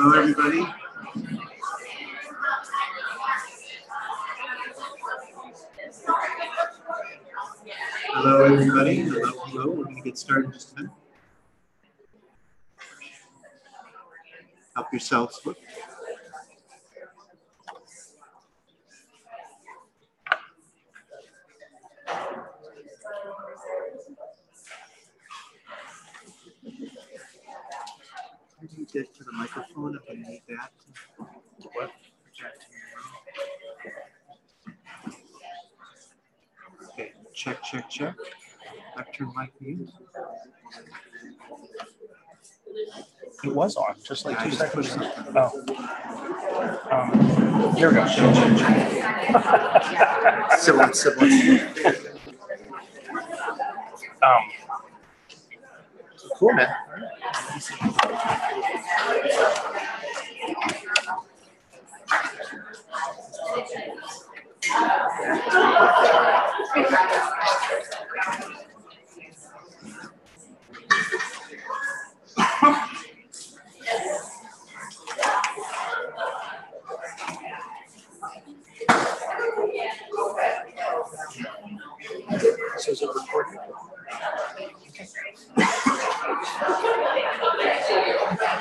Hello, everybody. Hello, everybody. Hello, hello. We're going to get started in just a minute. Help yourselves look. How do you get to the microphone if I need that? What? Okay, check, check, check. Lecture mic mute. It was on, just like 2 seconds. Oh. Here we go. Siblings. Cool, man. So is it recording?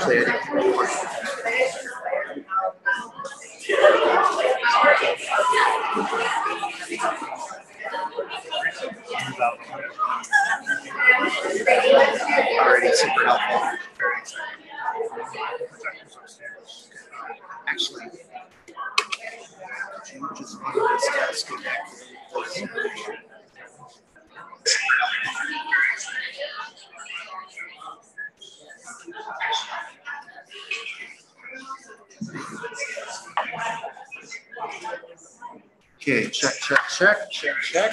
Actually, already super helpful. Very excited. Actually, could you just go to this desk and back? Okay, check, check, check, check, check.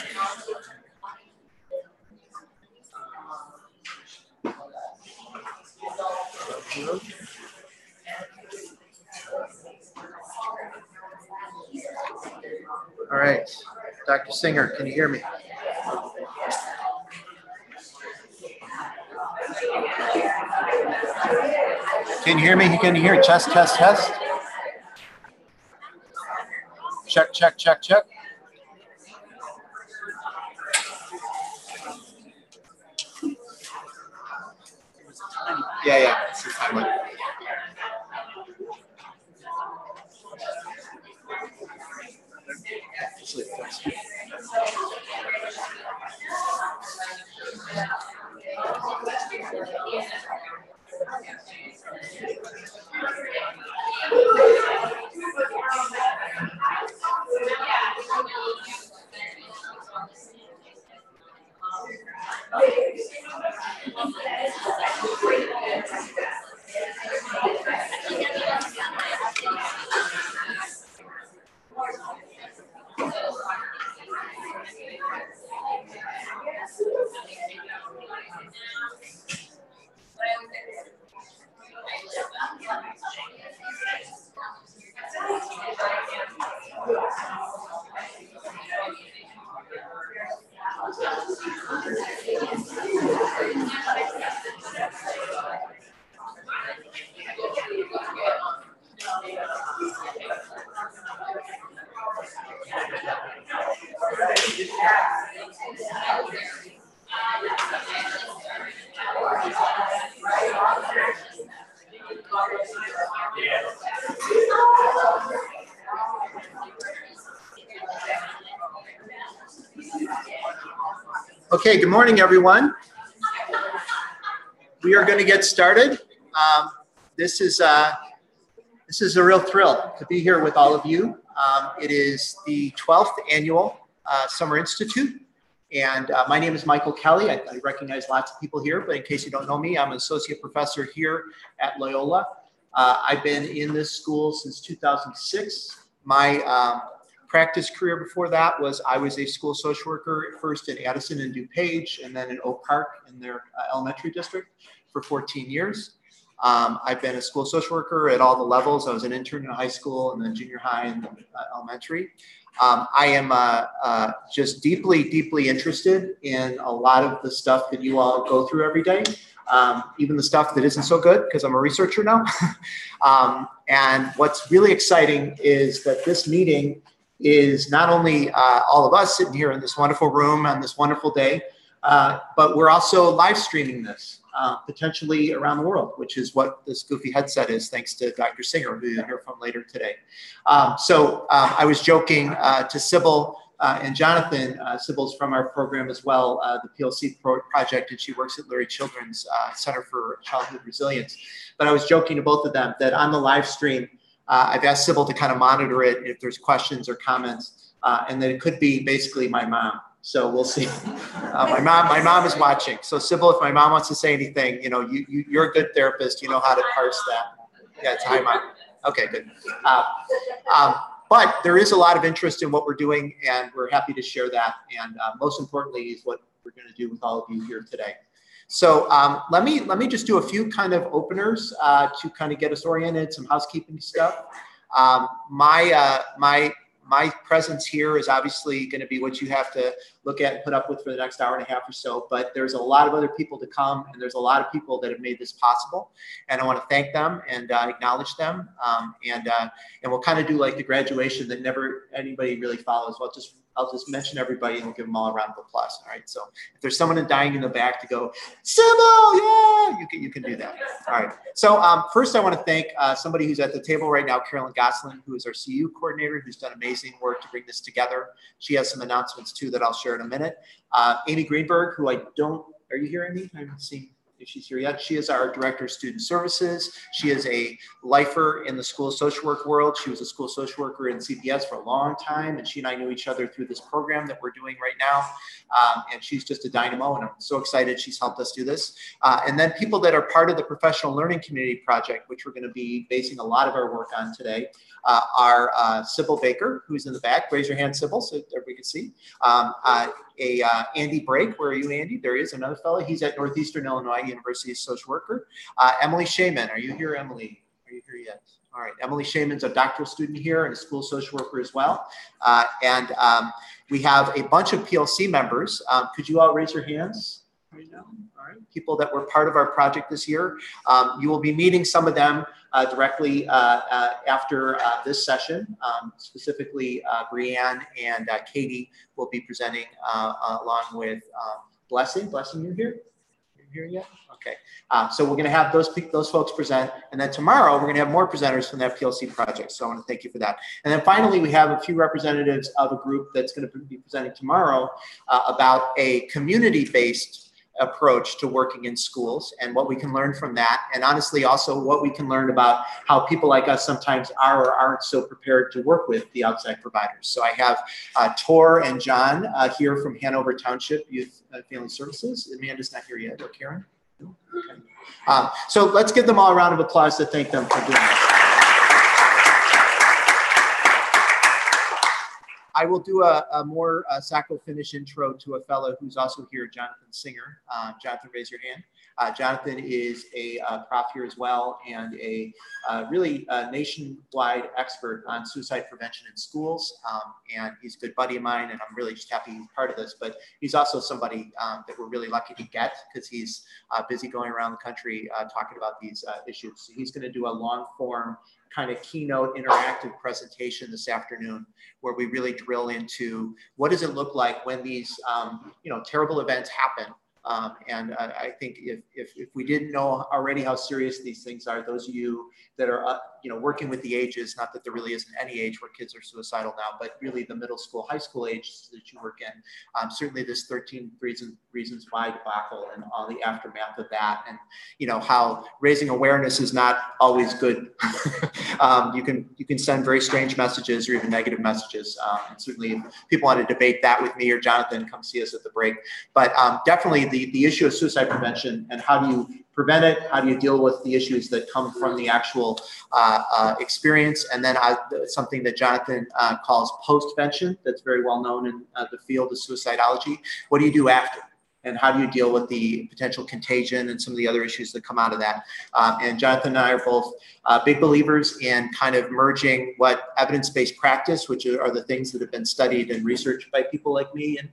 All right, Dr. Singer, can you hear me? Can you hear me? Can you hear? Test, test, test. Check, check, check, check. Yeah. It's the timer. Okay, good morning, everyone. We are going to get started. This is a real thrill to be here with all of you. It is the 12th annual Summer Institute, and my name is Michael Kelly. I recognize lots of people here, but in case you don't know me, I'm an associate professor here at Loyola. I've been in this school since 2006. My practice career before that was I was a school social worker, first in Addison and DuPage, and then in Oak Park in their elementary district for 14 years. I've been a school social worker at all the levels. I was an intern in high school and then junior high and elementary. I am just deeply, deeply interested in a lot of the stuff that you all go through every day, even the stuff that isn't so good because I'm a researcher now. And what's really exciting is that this meeting is not only all of us sitting here in this wonderful room on this wonderful day, but we're also live streaming this potentially around the world, which is what this goofy headset is, thanks to Dr. Singer, who you'll hear from later today. I was joking to Sybil and Jonathan. Sybil's from our program as well, the PLC project, and she works at Lurie Children's Center for Childhood Resilience. But I was joking to both of them that on the live stream, I've asked Sybil to kind of monitor it if there's questions or comments, and that it could be basically my mom. So we'll see. My mom is watching. So Sybil, if my mom wants to say anything, you know, you're a good therapist. You know how to parse that. Yeah, it's hi, Mom. Okay, good. But there is a lot of interest in what we're doing, and we're happy to share that. And most importantly is what we're going to do with all of you here today. So let me just do a few kind of openers to kind of get us oriented, some housekeeping stuff. My presence here is obviously going to be what you have to look at and put up with for the next hour and a half or so, but there's a lot of other people to come, and there's a lot of people that have made this possible, and I want to thank them and acknowledge them, and we'll kind of do like the graduation that never anybody really follows. I'll just mention everybody and we'll give them all a round of applause. All right. So if there's someone dying in the back to go, Sybil, yeah, you can do that. All right. So first I want to thank somebody who's at the table right now, Carolyn Goslin, who is our CU coordinator, who's done amazing work to bring this together. She has some announcements too that I'll share in a minute. Amy Greenberg, who are you here, Amy? I haven't seen if she's here yet. She is our Director of Student Services. She is a lifer in the school social work world. She was a school social worker in CPS for a long time, and she and I knew each other through this program that we're doing right now. And she's just a dynamo, and I'm so excited she's helped us do this. And then people that are part of the Professional Learning Community Project, which we're going to be basing a lot of our work on today, are Sybil Baker, who's in the back. Raise your hand, Sybil, so everybody can see. Andy Brake, where are you, Andy? There is another fellow. He's at Northeastern Illinois University as social worker. Emily Shaman, are you here, Emily? Are you here yet? All right, Emily Shaman's a doctoral student here and a school social worker as well. We have a bunch of PLC members. Could you all raise your hands right now? All right, people that were part of our project this year. You will be meeting some of them directly after this session. Specifically, Brianne and Katie will be presenting along with Blessing. Blessing, you here? You here yet? Okay. So we're going to have those folks present, and then tomorrow we're going to have more presenters from that PLC project. So I want to thank you for that. And then finally, we have a few representatives of a group that's going to be presenting tomorrow about a community-based approach to working in schools and what we can learn from that, and honestly also what we can learn about how people like us sometimes are or aren't so prepared to work with the outside providers. So I have Tor and John here from Hanover Township Youth and Family Services. Amanda's not here yet, or Karen? No? Okay. So let's give them all a round of applause to thank them for doing this. I will do a more Sacco finish intro to a fellow who's also here, Jonathan Singer. Jonathan, raise your hand. Jonathan is a prof here as well, and a really nationwide expert on suicide prevention in schools. And he's a good buddy of mine, and I'm really just happy he's part of this. But he's also somebody that we're really lucky to get, because he's busy going around the country talking about these issues. So he's going to do a long form kind of keynote interactive presentation this afternoon, where we really drill into what does it look like when these terrible events happen. I think if we didn't know already how serious these things are, those of you that are working with the ages, not that there really isn't any age where kids are suicidal now, but really the middle school, high school age that you work in, certainly this 13 reasons why debacle and all the aftermath of that, and how raising awareness is not always good. You can send very strange messages or even negative messages. And certainly if people want to debate that with me or Jonathan, come see us at the break. But definitely the issue of suicide prevention and how do you prevent it, how do you deal with the issues that come from the actual experience, and then something that Jonathan calls postvention, that's very well known in the field of suicidology. What do you do after? and how do you deal with the potential contagion and some of the other issues that come out of that. And Jonathan and I are both big believers in kind of merging what evidence-based practice, which are the things that have been studied and researched by people like me and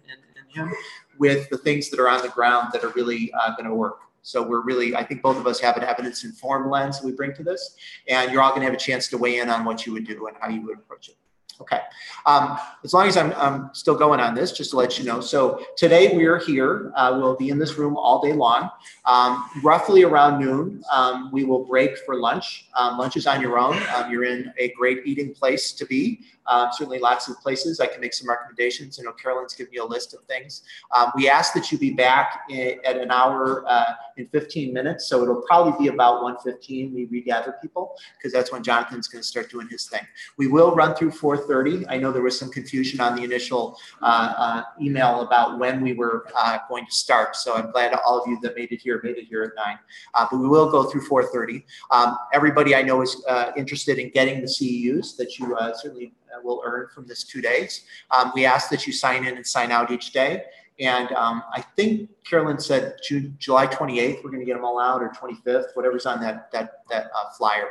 him, with the things that are on the ground that are really going to work. So we're really, I think both of us have an evidence-informed lens we bring to this, and you're all going to have a chance to weigh in on what you would do and how you would approach it. Okay, as long as I'm still going on this, just to let you know. So today we are here. We'll be in this room all day long. Roughly around noon, we will break for lunch. Lunch is on your own. You're in a great eating place to be. Certainly lots of places. I can make some recommendations. I know Carolyn's given you a list of things. We ask that you be back at an hour in 15 minutes. So it'll probably be about 1:15 we regather people, because that's when Jonathan's going to start doing his thing. We will run through 4:30. I know there was some confusion on the initial email about when we were going to start. So I'm glad all of you that made it here at 9. But we will go through 4:30. Everybody I know is interested in getting the CEUs that you certainly will earn from this 2 days. We ask that you sign in and sign out each day. And I think Carolyn said July 28th, we're going to get them all out, or 25th, whatever's on that flyer.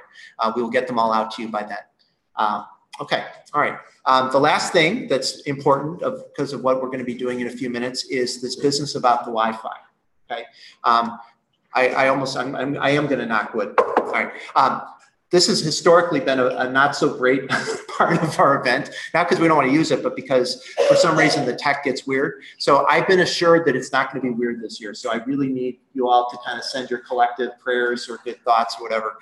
We will get them all out to you by then. Okay, all right. The last thing that's important because of what we're going to be doing in a few minutes is this business about the Wi-Fi. Okay, I am going to knock wood. All right. This has historically been a not so great part of our event, not because we don't want to use it, but because for some reason the tech gets weird. So I've been assured that it's not going to be weird this year. So I really need you all to kind of send your collective prayers or good thoughts or whatever,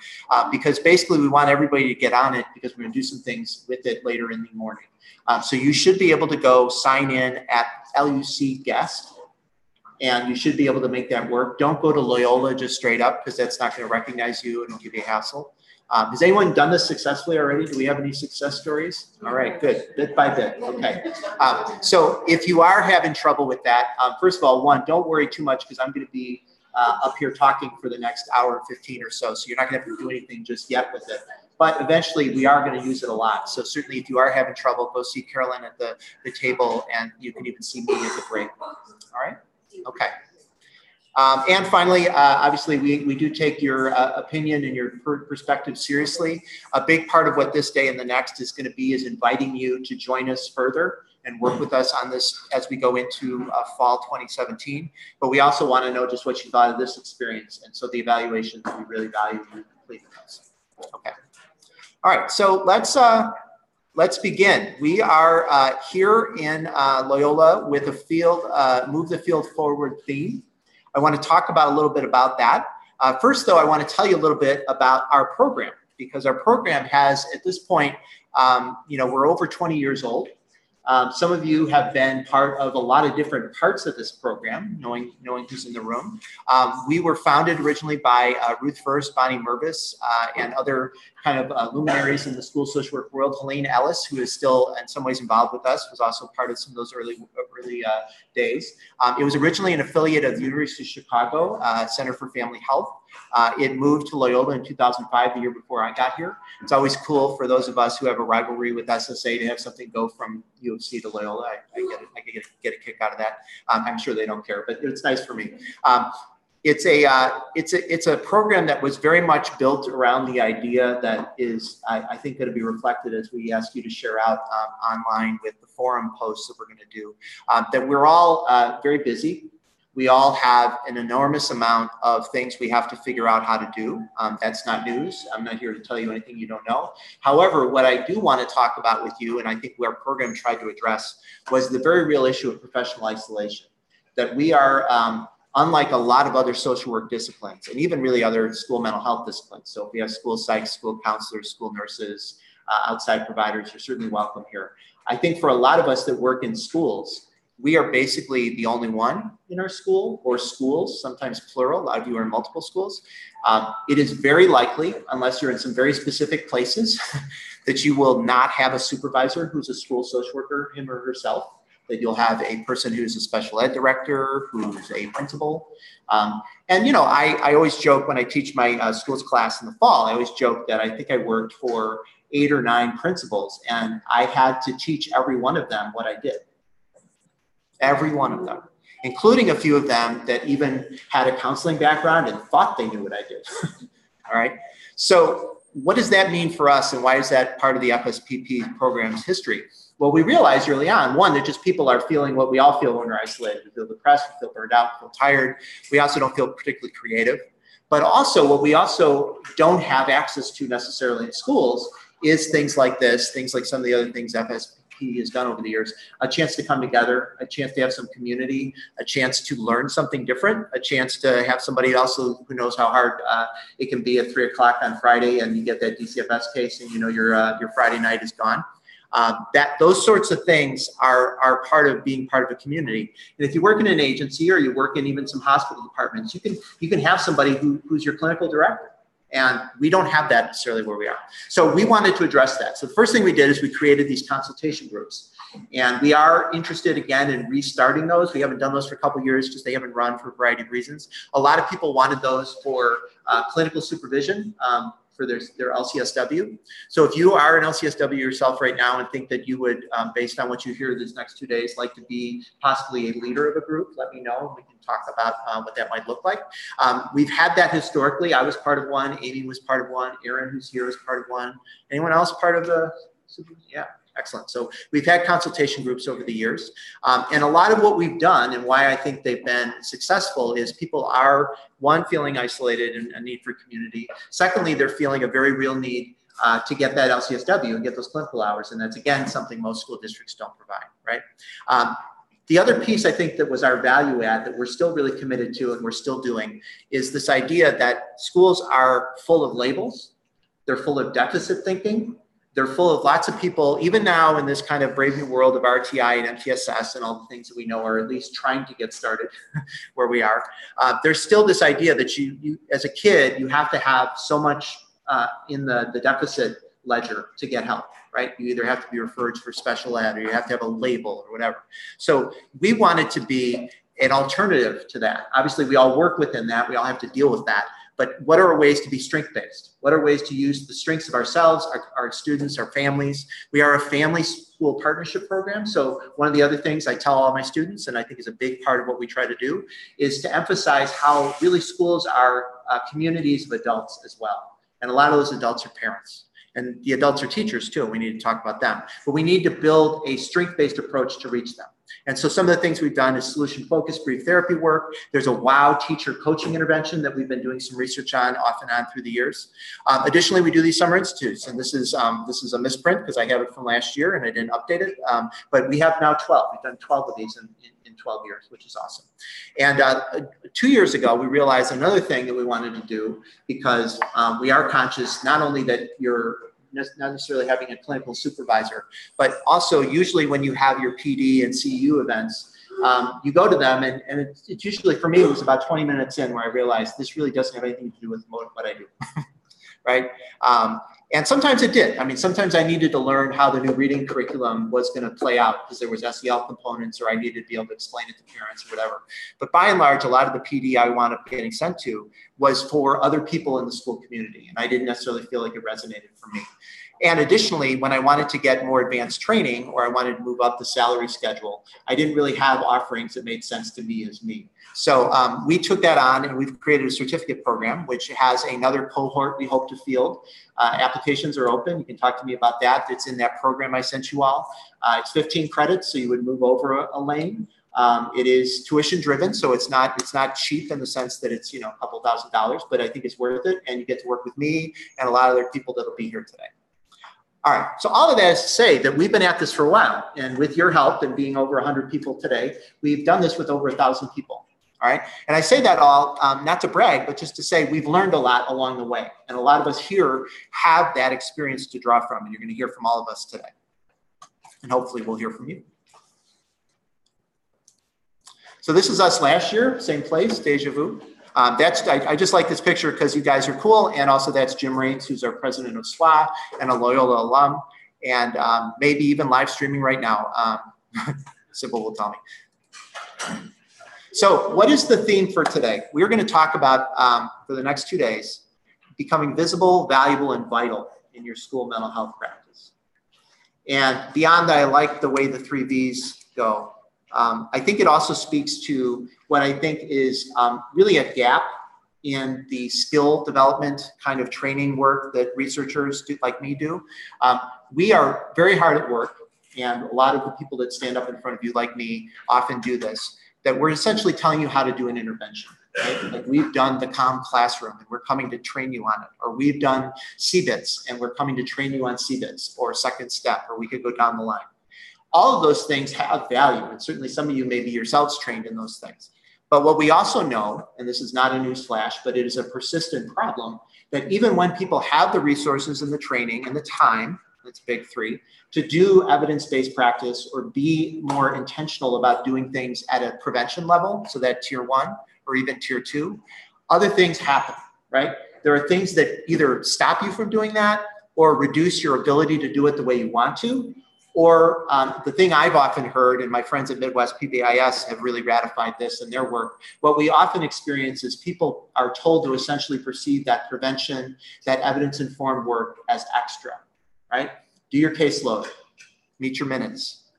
because basically we want everybody to get on it, because we're going to do some things with it later in the morning. So you should be able to go sign in at LUC Guest, and you should be able to make that work. Don't go to Loyola just straight up, because that's not going to recognize you and it'll give you a hassle. Has anyone done this successfully already? Do we have any success stories? All right, good, bit by bit, okay. So if you are having trouble with that, first of all, don't worry too much, because I'm gonna be up here talking for the next hour and 15 or so, so you're not gonna have to do anything just yet with it. But eventually we are gonna use it a lot. So certainly if you are having trouble, go see Carolyn at the table, and you can even see me at the break, all right? Okay. And finally, obviously, we do take your opinion and your perspective seriously. A big part of what this day and the next is going to be is inviting you to join us further and work with us on this as we go into fall 2017. But we also want to know just what you thought of this experience. And so the evaluations, we really value you completing those. Okay. All right. So let's begin. We are here in Loyola with a field, Move the Field Forward theme. I want to talk about a little bit about that. First, though, I want to tell you a little bit about our program, because our program has, at this point, we're over 20 years old. Some of you have been part of a lot of different parts of this program, knowing who's in the room. We were founded originally by Ruth First, Bonnie Merbis, and other kind of luminaries in the school social work world. Helene Ellis, who is still in some ways involved with us, was also part of some of those early days. It was originally an affiliate of the University of Chicago Center for Family Health. It moved to Loyola in 2005, the year before I got here. It's always cool for those of us who have a rivalry with SSA to have something go from U of C to Loyola. I get a kick out of that. I'm sure they don't care, but it's nice for me. It's a program that was very much built around the idea that is, I think, going to be reflected as we ask you to share out online with the forum posts that we're going to do, that we're all very busy. We all have an enormous amount of things we have to figure out how to do. That's not news. I'm not here to tell you anything you don't know. However, what I do want to talk about with you, and I think our program tried to address, was the very real issue of professional isolation. That we are, unlike a lot of other social work disciplines, and even really other school mental health disciplines. So if we have school psychs, school counselors, school nurses, outside providers, you're certainly welcome here. I think for a lot of us that work in schools, we are basically the only one in our school, or schools, sometimes plural. A lot of you are in multiple schools. It is very likely, unless you're in some very specific places, that you will not have a supervisor who's a school social worker, him or herself, that you'll have a person who's a special ed director, who's a principal. And I always joke when I teach my schools class in the fall, I always joke that I think I worked for 8 or 9 principals, and I had to teach every one of them what I did. Every one of them. including a few of them that even had a counseling background and thought they knew what I did. All right. So what does that mean for us, and why is that part of the FSPP program's history? Well, we realized early on, one, that just people are feeling what we all feel when we're isolated. We feel depressed, we feel burned out, we feel tired. We also don't feel particularly creative. But also, what we also don't have access to necessarily in schools is things like this, things like some of the other things FSPP has done over the years, a chance to come together, a chance to have some community, a chance to learn something different, a chance to have somebody else who knows how hard it can be at 3 o'clock on Friday, and you get that DCFS case and you know your Friday night is gone. Those sorts of things are part of being part of a community. And if you work in an agency or you work in even some hospital departments, you can have somebody who's your clinical director. And we don't have that necessarily where we are. So we wanted to address that. So the first thing we did is we created these consultation groups. And we are interested again in restarting those. We haven't done those for a couple of years because they haven't run for a variety of reasons. A lot of people wanted those for clinical supervision. For their LCSW. So if you are an LCSW yourself right now and think that you would, based on what you hear these next 2 days, like to be possibly a leader of a group, let me know and we can talk about what that might look like. We've had that historically. I was part of one, Amy was part of one, Aaron, who's here, was part of one. Anyone else part of the, yeah. Excellent. So we've had consultation groups over the years. And a lot of what we've done and why I think they've been successful is people are, one, feeling isolated and a need for community. Secondly, they're feeling a very real need to get that LCSW and get those clinical hours. And that's, again, something most school districts don't provide, right? The other piece I think that was our value add that we're still really committed to and we're still doing is this idea that schools are full of labels. They're full of deficit thinking. They're full of lots of people, even now in this kind of brave new world of RTI and MTSS and all the things that we know are at least trying to get started where we are. There's still this idea that you as a kid, you have to have so much in the deficit ledger to get help, right? You either have to be referred for special ed or you have to have a label or whatever. So we wanted to be an alternative to that. Obviously, we all work within that. We all have to deal with that. But what are ways to be strength-based? What are ways to use the strengths of ourselves, our students, our families? We are a family school partnership program. So one of the other things I tell all my students, and I think is a big part of what we try to do, is to emphasize how really schools are communities of adults as well. And a lot of those adults are parents. And the adults are teachers too. We need to talk about them. But we need to build a strength-based approach to reach them. And so some of the things we've done is solution-focused brief therapy work. There's a WOW teacher coaching intervention that we've been doing some research on off and on through the years. Additionally, we do these summer institutes. And this is a misprint because I have it from last year and I didn't update it. But we have now 12. We've done 12 of these in 12 years, which is awesome. And 2 years ago, we realized another thing that we wanted to do because we are conscious not only that you're not necessarily having a clinical supervisor, but also usually when you have your PD and CU events, you go to them and it's usually, for me, it was about 20 minutes in where I realized this really doesn't have anything to do with what I do, right? And sometimes it did. I mean, sometimes I needed to learn how the new reading curriculum was going to play out because there was SEL components or I needed to be able to explain it to parents or whatever. But by and large, a lot of the PD I wound up getting sent to was for other people in the school community. And I didn't necessarily feel like it resonated for me. And additionally, when I wanted to get more advanced training or I wanted to move up the salary schedule, I didn't really have offerings that made sense to me as me. So we took that on and we've created a certificate program, which has another cohort we hope to field. Applications are open. You can talk to me about that. It's in that program I sent you all. It's 15 credits, so you would move over a lane. It is tuition driven, so it's not cheap in the sense that it's, you know, a couple $1,000s, but I think it's worth it. And you get to work with me and a lot of other people that'll be here today. All right, so all of that is to say that we've been at this for a while, and with your help and being over 100 people today, we've done this with over 1,000 people. All right, and I say that all not to brag, but just to say we've learned a lot along the way, and a lot of us here have that experience to draw from, and you're going to hear from all of us today, and hopefully we'll hear from you. So this is us last year, same place, deja vu. I just like this picture because you guys are cool. And also that's Jim Raines, who's our president of SWA and a Loyola alum, and maybe even live streaming right now. Sybil will tell me. So what is the theme for today? We're going to talk about, for the next 2 days, becoming visible, valuable, and vital in your school mental health practice. And beyond that, I like the way the 3 V's go. I think it also speaks to what I think is really a gap in the skill development kind of training work that researchers like me do. We are very hard at work, and a lot of the people that stand up in front of you like me often do this, that we're essentially telling you how to do an intervention. Right? Like we've done the COM classroom and we're coming to train you on it, or we've done CBITS and we're coming to train you on CBITS or second step, or we could go down the line. All of those things have value, and certainly some of you may be yourselves trained in those things. But what we also know, and this is not a news flash, but it is a persistent problem, that even when people have the resources and the training and the time, that's big three, to do evidence-based practice or be more intentional about doing things at a prevention level, so that tier 1 or even tier 2, other things happen, right? There are things that either stop you from doing that or reduce your ability to do it the way you want to. Or the thing I've often heard, and my friends at Midwest PBIS have really ratified this in their work, what we often experience is people are told to essentially perceive that prevention, that evidence-informed work as extra, right? Do your caseload, meet your minutes,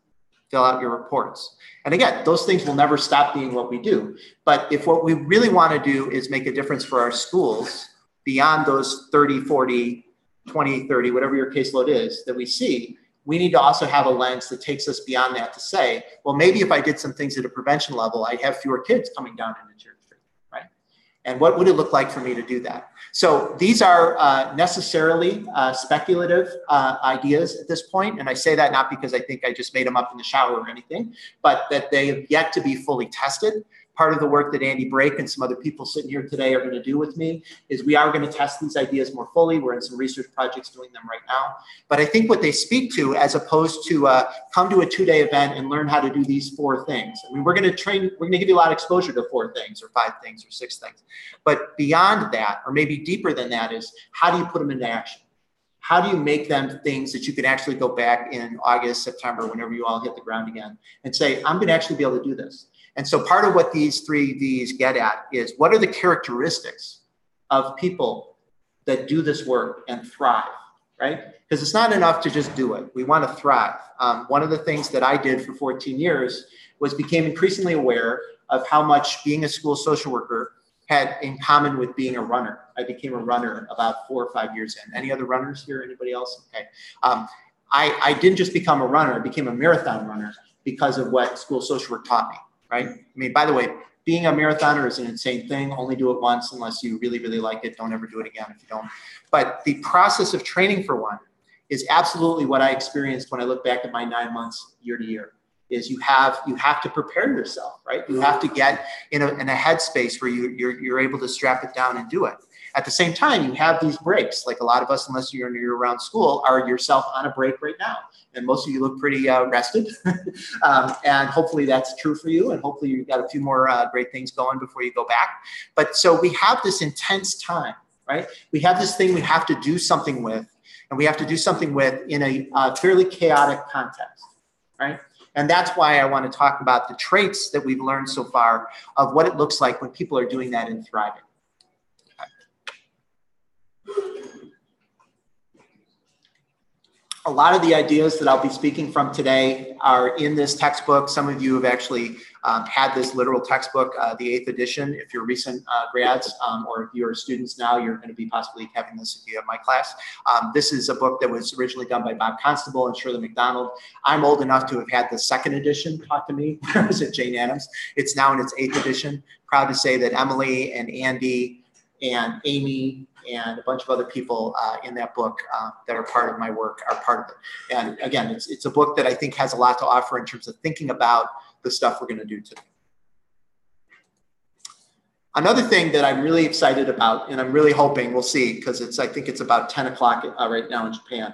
fill out your reports. And again, those things will never stop being what we do. But if what we really want to do is make a difference for our schools beyond those 30, 40, 20, 30, whatever your caseload is that we see, we need to also have a lens that takes us beyond that to say, well, maybe if I did some things at a prevention level, I'd have fewer kids coming down into tier 3, right? And what would it look like for me to do that? So these are necessarily speculative ideas at this point. And I say that not because I think I just made them up in the shower or anything, but that they have yet to be fully tested. Part of the work that Andy Brake and some other people sitting here today are going to do with me is we are going to test these ideas more fully. We're in some research projects doing them right now. But I think what they speak to, as opposed to come to a 2-day event and learn how to do these 4 things. I mean, we're going to give you a lot of exposure to 4 things or 5 things or 6 things. But beyond that, or maybe deeper than that, is how do you put them into action? How do you make them things that you can actually go back in August, September, whenever you all hit the ground again and say, I'm going to actually be able to do this. And so part of what these 3 Ds get at is what are the characteristics of people that do this work and thrive, right? Because it's not enough to just do it. We want to thrive. One of the things that I did for 14 years was became increasingly aware of how much being a school social worker had in common with being a runner. I became a runner about 4 or 5 years in. Any other runners here? Anybody else? Okay. I didn't just become a runner. I became a marathon runner because of what school social work taught me. Right? I mean, by the way, being a marathoner is an insane thing. Only do it once unless you really, really like it. Don't ever do it again if you don't. But the process of training for one is absolutely what I experienced when I look back at my 9 months year to year. Is you have to prepare yourself, right? You have to get in a headspace where you're able to strap it down and do it. At the same time, you have these breaks. Like a lot of us, unless you're in year-round school, are yourself on a break right now. And most of you look pretty rested. And hopefully that's true for you. And hopefully you've got a few more great things going before you go back. But so we have this intense time, right? We have this thing we have to do something with. And we have to do something with in a fairly chaotic context, right? And that's why I want to talk about the traits that we've learned so far of what it looks like when people are doing that and thriving. A lot of the ideas that I'll be speaking from today are in this textbook. Some of you have actually had this literal textbook, the 8th edition. If you're recent grads or if you're students now, you're going to be possibly having this if you have my class. This is a book that was originally done by Bob Constable and Shirley McDonald. I'm old enough to have had the 2nd edition taught to me. I was at Jane Addams. It's now in its 8th edition. Proud to say that Emily and Andy and Amy and a bunch of other people in that book that are part of my work are part of it. And again, it's a book that I think has a lot to offer in terms of thinking about the stuff we're going to do today. Another thing that I'm really excited about, and I'm really hoping we'll see, because I think it's about 10 o'clock right now in Japan,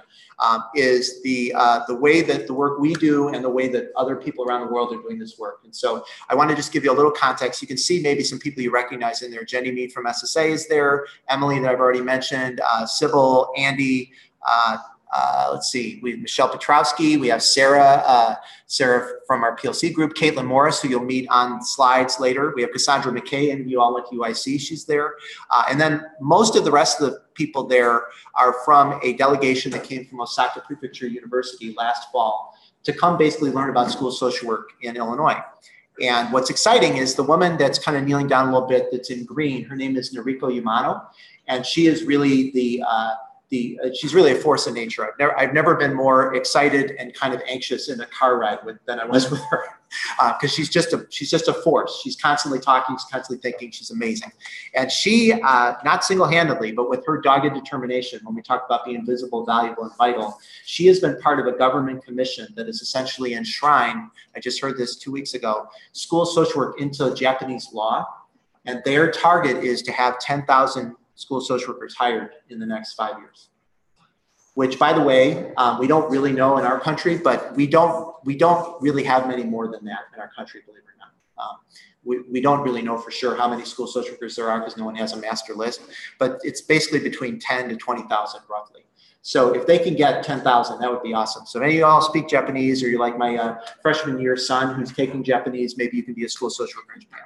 is the way that the work we do and the way that other people around the world are doing this work. And so I want to just give you a little context. You can see maybe some people you recognize in there. Jenny Mead from SSA is there, Emily that I've already mentioned, Sybil, Andy, let's see, we have Michelle Petrowski, we have Sarah, Sarah from our PLC group, Caitlin Morris, who you'll meet on slides later. We have Cassandra McKay, and you all went to UIC, she's there. And then most of the rest of the people there are from a delegation that came from Osaka Prefecture University last fall to come basically learn about school social work in Illinois. And what's exciting is the woman that's kind of kneeling down a little bit that's in green, her name is Noriko Yamano, and she is really she's really a force of nature. I've never been more excited and kind of anxious in a car ride than I was with her, because she's just a force. She's constantly talking, she's constantly thinking. She's amazing, and she not single-handedly, but with her dogged determination. When we talk about being visible, valuable, and vital, she has been part of a government commission that is essentially enshrined. I just heard this 2 weeks ago. School social work into Japanese law, and their target is to have 10,000 school social workers hired in the next 5 years, which, by the way, we don't really know in our country, but we don't really have many more than that in our country, believe it or not. We don't really know for sure how many school social workers there are because no one has a master list, but it's basically between 10 to 20,000 roughly. So if they can get 10,000, that would be awesome. So if any of y'all speak Japanese, or you're like my freshman year son who's taking Japanese, maybe you can be a school social worker in Japan.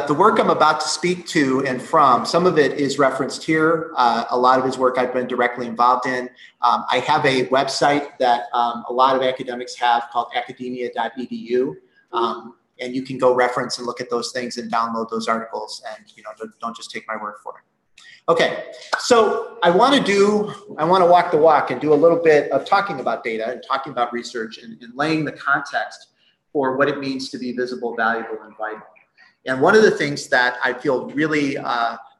The work I'm about to speak to and from, some of it is referenced here. A lot of his work I've been directly involved in. I have a website that a lot of academics have called academia.edu. And you can go reference and look at those things and download those articles, and don't just take my word for it. Okay, so I want to walk the walk and do a little bit of talking about data and talking about research and laying the context for what it means to be visible, valuable, and vital. And one of the things that I feel really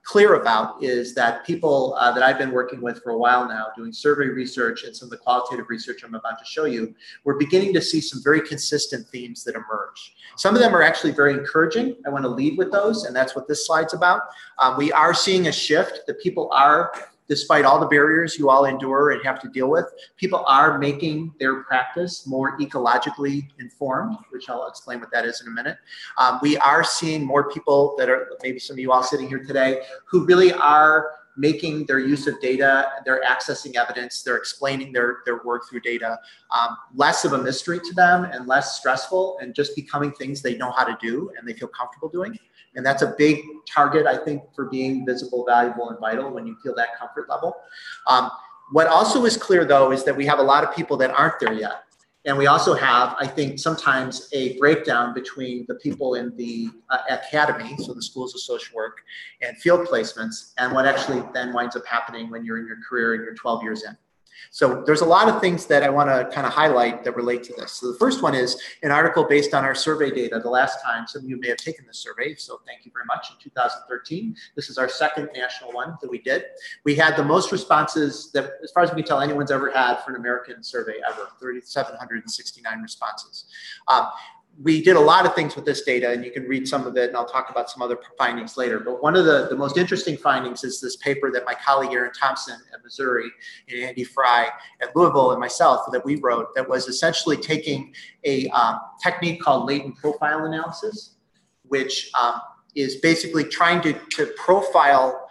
clear about is that people that I've been working with for a while now, doing survey research and some of the qualitative research I'm about to show you, we're beginning to see some very consistent themes that emerge. Some of them are actually very encouraging. I want to lead with those, and that's what this slide's about. We are seeing a shift that people are, despite all the barriers you all endure and have to deal with, people are making their practice more ecologically informed, which I'll explain what that is in a minute. We are seeing more people that are, maybe some of you all sitting here today, who really are making their use of data, they're accessing evidence, they're explaining their work through data, less of a mystery to them and less stressful, and just becoming things they know how to do and they feel comfortable doing. And that's a big target, I think, for being visible, valuable, and vital, when you feel that comfort level. What also is clear, though, is that we have a lot of people that aren't there yet. And we also have, I think, sometimes a breakdown between the people in the academy, so the schools of social work and field placements, and what actually then winds up happening when you're in your career and you're 12 years in. So there's a lot of things that I want to kind of highlight that relate to this. So the first one is an article based on our survey data. The last time, some of you may have taken this survey, so thank you very much, in 2013. This is our second national one that we did. We had the most responses that, as far as we can tell, anyone's ever had for an American survey ever, 3,769 responses. We did a lot of things with this data, and you can read some of it, and I'll talk about some other findings later. But one of the most interesting findings is this paper that my colleague Aaron Thompson at Missouri and Andy Fry at Louisville and myself that we wrote, that was essentially taking a technique called latent profile analysis, which is basically trying to profile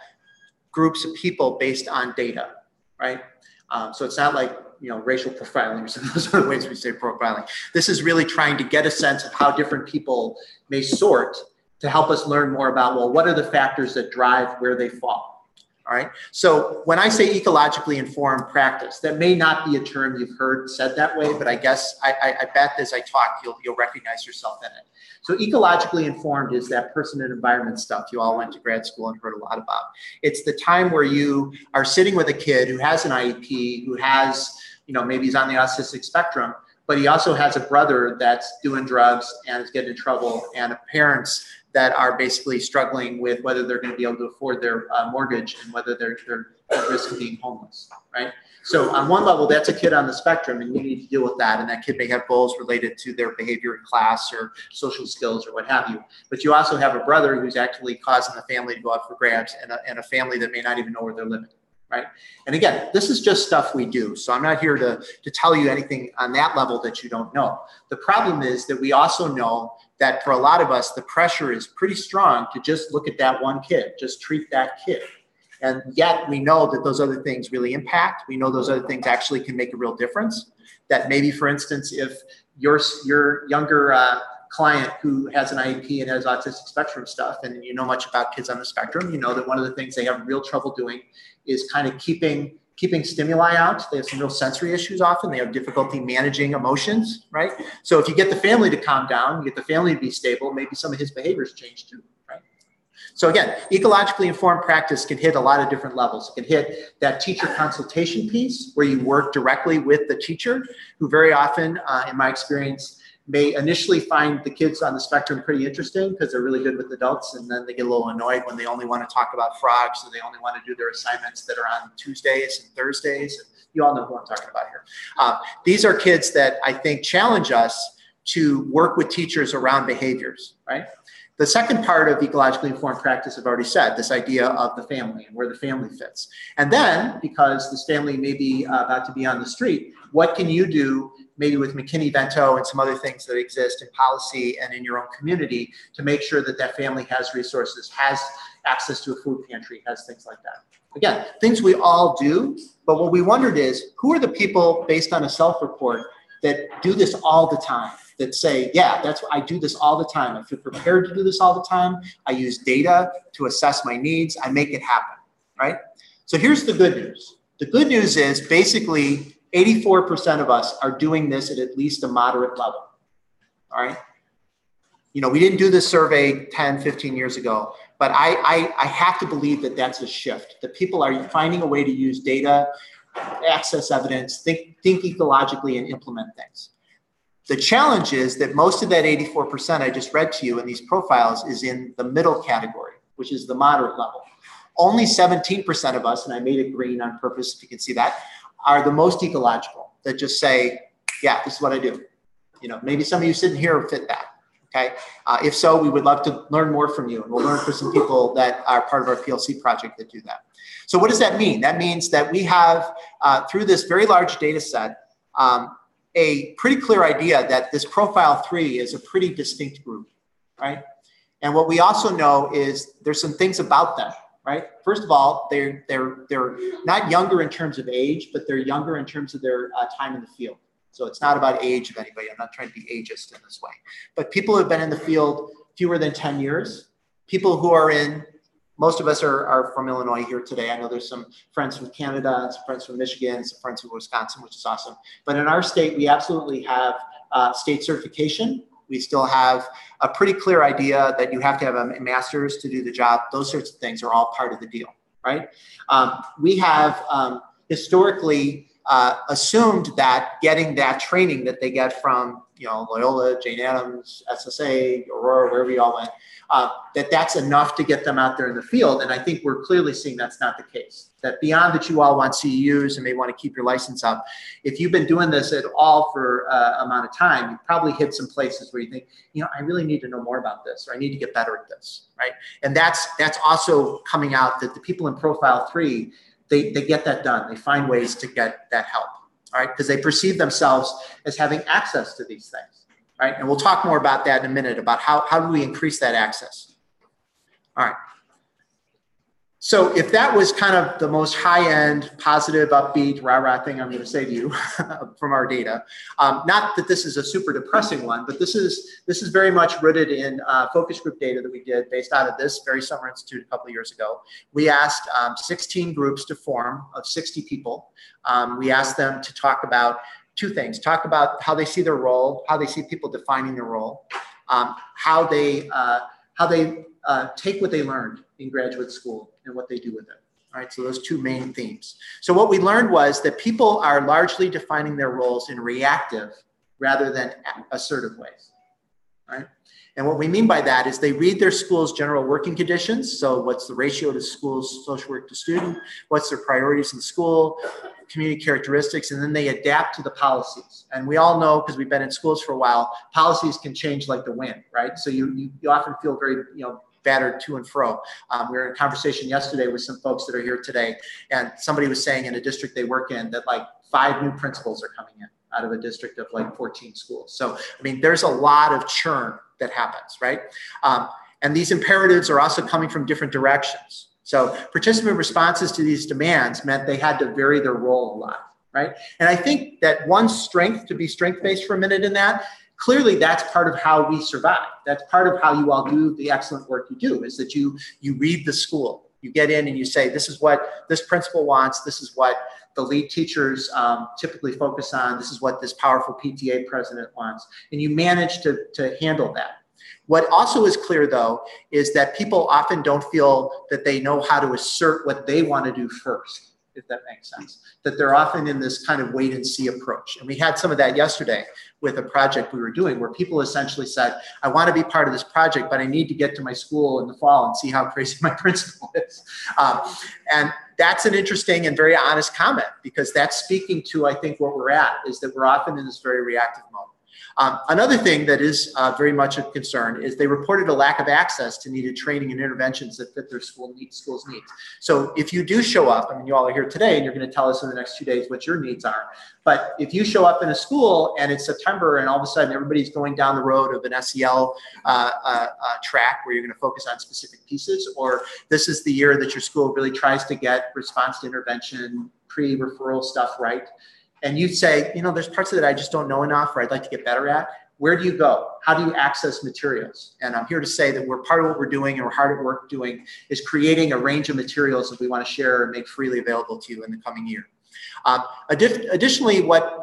groups of people based on data, right? So it's not like racial profiling or some of those other ways we say profiling. This is really trying to get a sense of how different people may sort to help us learn more about, well, what are the factors that drive where they fall, all right? So when I say ecologically informed practice, that may not be a term you've heard said that way, but I guess I bet as I talk, you'll recognize yourself in it. So ecologically informed is that person and environment stuff you all went to grad school and heard a lot about. It's the time where you are sitting with a kid who has an IEP, who has, maybe he's on the autistic spectrum, but he also has a brother that's doing drugs and is getting in trouble, and parents that are basically struggling with whether they're going to be able to afford their mortgage and whether they're at risk of being homeless, right? So on one level, that's a kid on the spectrum, and you need to deal with that. And that kid may have goals related to their behavior in class or social skills or what have you. But you also have a brother who's actually causing the family to go out for grabs, and a family that may not even know where they're living, right? And again, this is just stuff we do. So I'm not here to tell you anything on that level that you don't know. The problem is that we also know that for a lot of us, the pressure is pretty strong to just look at that one kid, just treat that kid. And yet we know that those other things really impact. We know those other things actually can make a real difference. That maybe, for instance, if your younger client who has an IEP and has autistic spectrum stuff, and you know much about kids on the spectrum, you know that one of the things they have real trouble doing is kind of keeping keeping stimuli out. They have some real sensory issues often. They have difficulty managing emotions, right? So if you get the family to calm down, you get the family to be stable, maybe some of his behaviors change too, right? So again, ecologically informed practice can hit a lot of different levels. It can hit that teacher consultation piece where you work directly with the teacher, who very often, in my experience, may initially find the kids on the spectrum pretty interesting because they're really good with adults, and then they get a little annoyed when they only want to talk about frogs, so they only want to do their assignments that are on Tuesdays and Thursdays. And you all know who I'm talking about here. These are kids that I think challenge us to work with teachers around behaviors, right? The second part of ecologically informed practice, I've already said, this idea of the family and where the family fits. And then, because this family may be about to be on the street, what can you do maybe with McKinney-Vento and some other things that exist in policy and in your own community to make sure that that family has resources, has access to a food pantry, has things like that. Again, things we all do, but what we wondered is, who are the people based on a self-report that do this all the time? That say, yeah, that's what I do this all the time. I feel prepared to do this all the time. I use data to assess my needs. I make it happen, right? So here's the good news. The good news is basically 84% of us are doing this at least a moderate level, all right? You know, we didn't do this survey 10, 15 years ago, but I have to believe that that's a shift, that people are finding a way to use data, access evidence, think ecologically and implement things. The challenge is that most of that 84% I just read to you in these profiles is in the middle category, which is the moderate level. Only 17% of us, and I made it green on purpose if you can see that, are the most ecological, that just say, yeah, this is what I do. You know, maybe some of you sitting here fit that, okay? If so, we would love to learn more from you, and we'll learn from some people that are part of our PLC project that do that. So what does that mean? That means that we have, through this very large data set, a pretty clear idea that this profile 3 is a pretty distinct group, right? And what we also know is there's some things about them, right? First of all, they're not younger in terms of age, but they're younger in terms of their time in the field. So it's not about age of anybody. I'm not trying to be ageist in this way. But people who have been in the field fewer than 10 years, people who are in, most of us are from Illinois here today. I know there's some friends from Canada, and some friends from Michigan, some friends from Wisconsin, which is awesome. But in our state, we absolutely have state certification. We still have a pretty clear idea that you have to have a master's to do the job. Those sorts of things are all part of the deal, right? We have historically assumed that getting that training that they get from, you know, Loyola, Jane Addams, SSA, Aurora, wherever we all went, that's enough to get them out there in the field. And I think we're clearly seeing that's not the case. That beyond that you all want CEUs and may want to keep your license up, if you've been doing this at all for an amount of time, you've probably hit some places where you think, you know, I really need to know more about this, or I need to get better at this, right? And that's also coming out that the people in profile 3, they get that done. They find ways to get that help, all right? Because they perceive themselves as having access to these things, right? And we'll talk more about that in a minute, about how do we increase that access. All right. So if that was kind of the most high-end, positive, upbeat, rah-rah thing I'm going to say to you from our data, not that this is a super depressing one, but this is very much rooted in focus group data that we did based out of this very summer institute a couple of years ago. We asked 16 groups to form of 60 people. We asked them to talk about 2 things: talk about how they see their role, how they see people defining their role, how they take what they learned in graduate school and what they do with it. All right, so those 2 main themes. So what we learned was that people are largely defining their roles in reactive rather than assertive ways. All right, and what we mean by that is they read their school's general working conditions. So what's the ratio to school's social work to student? What's their priorities in school? Community characteristics, and then they adapt to the policies. And we all know, because we've been in schools for a while, policies can change like the wind, right? So you often feel very, you know, battered to and fro. We were in a conversation yesterday with some folks that are here today, and somebody was saying in a district they work in that like 5 new principals are coming in out of a district of like 14 schools. So, I mean, there's a lot of churn that happens, right? And these imperatives are also coming from different directions. So participant responses to these demands meant they had to vary their role a lot, right? And I think that one strength, to be strength-based for a minute in that, clearly that's part of how we survive. That's part of how you all do the excellent work you do, is that you read the school. You get in and you say, this is what this principal wants. This is what The lead teachers typically focus on, this is what this powerful PTA president wants. And you manage to handle that. What also is clear, though, is that people often don't feel that they know how to assert what they want to do first, if that makes sense. That they're often in this kind of wait and see approach. And we had some of that yesterday with a project we were doing where people essentially said, I want to be part of this project, but I need to get to my school in the fall and see how crazy my principal is. And that's an interesting and very honest comment, because that's speaking to, I think, what we're at, is that we're often in this very reactive mode. Another thing that is very much a concern is they reported a lack of access to needed training and interventions that fit their school's needs. So if you do show up, I mean, you all are here today and you're going to tell us in the next 2 days what your needs are. But if you show up in a school and it's September and all of a sudden everybody's going down the road of an SEL track where you're going to focus on specific pieces, or this is the year that your school really tries to get response to intervention, pre-referral stuff right, and you say, you know, there's parts of it I just don't know enough or I'd like to get better at, where do you go? How do you access materials? And I'm here to say that we're part of what we're doing and we're hard at work doing is creating a range of materials that we want to share and make freely available to you in the coming year. Additionally, what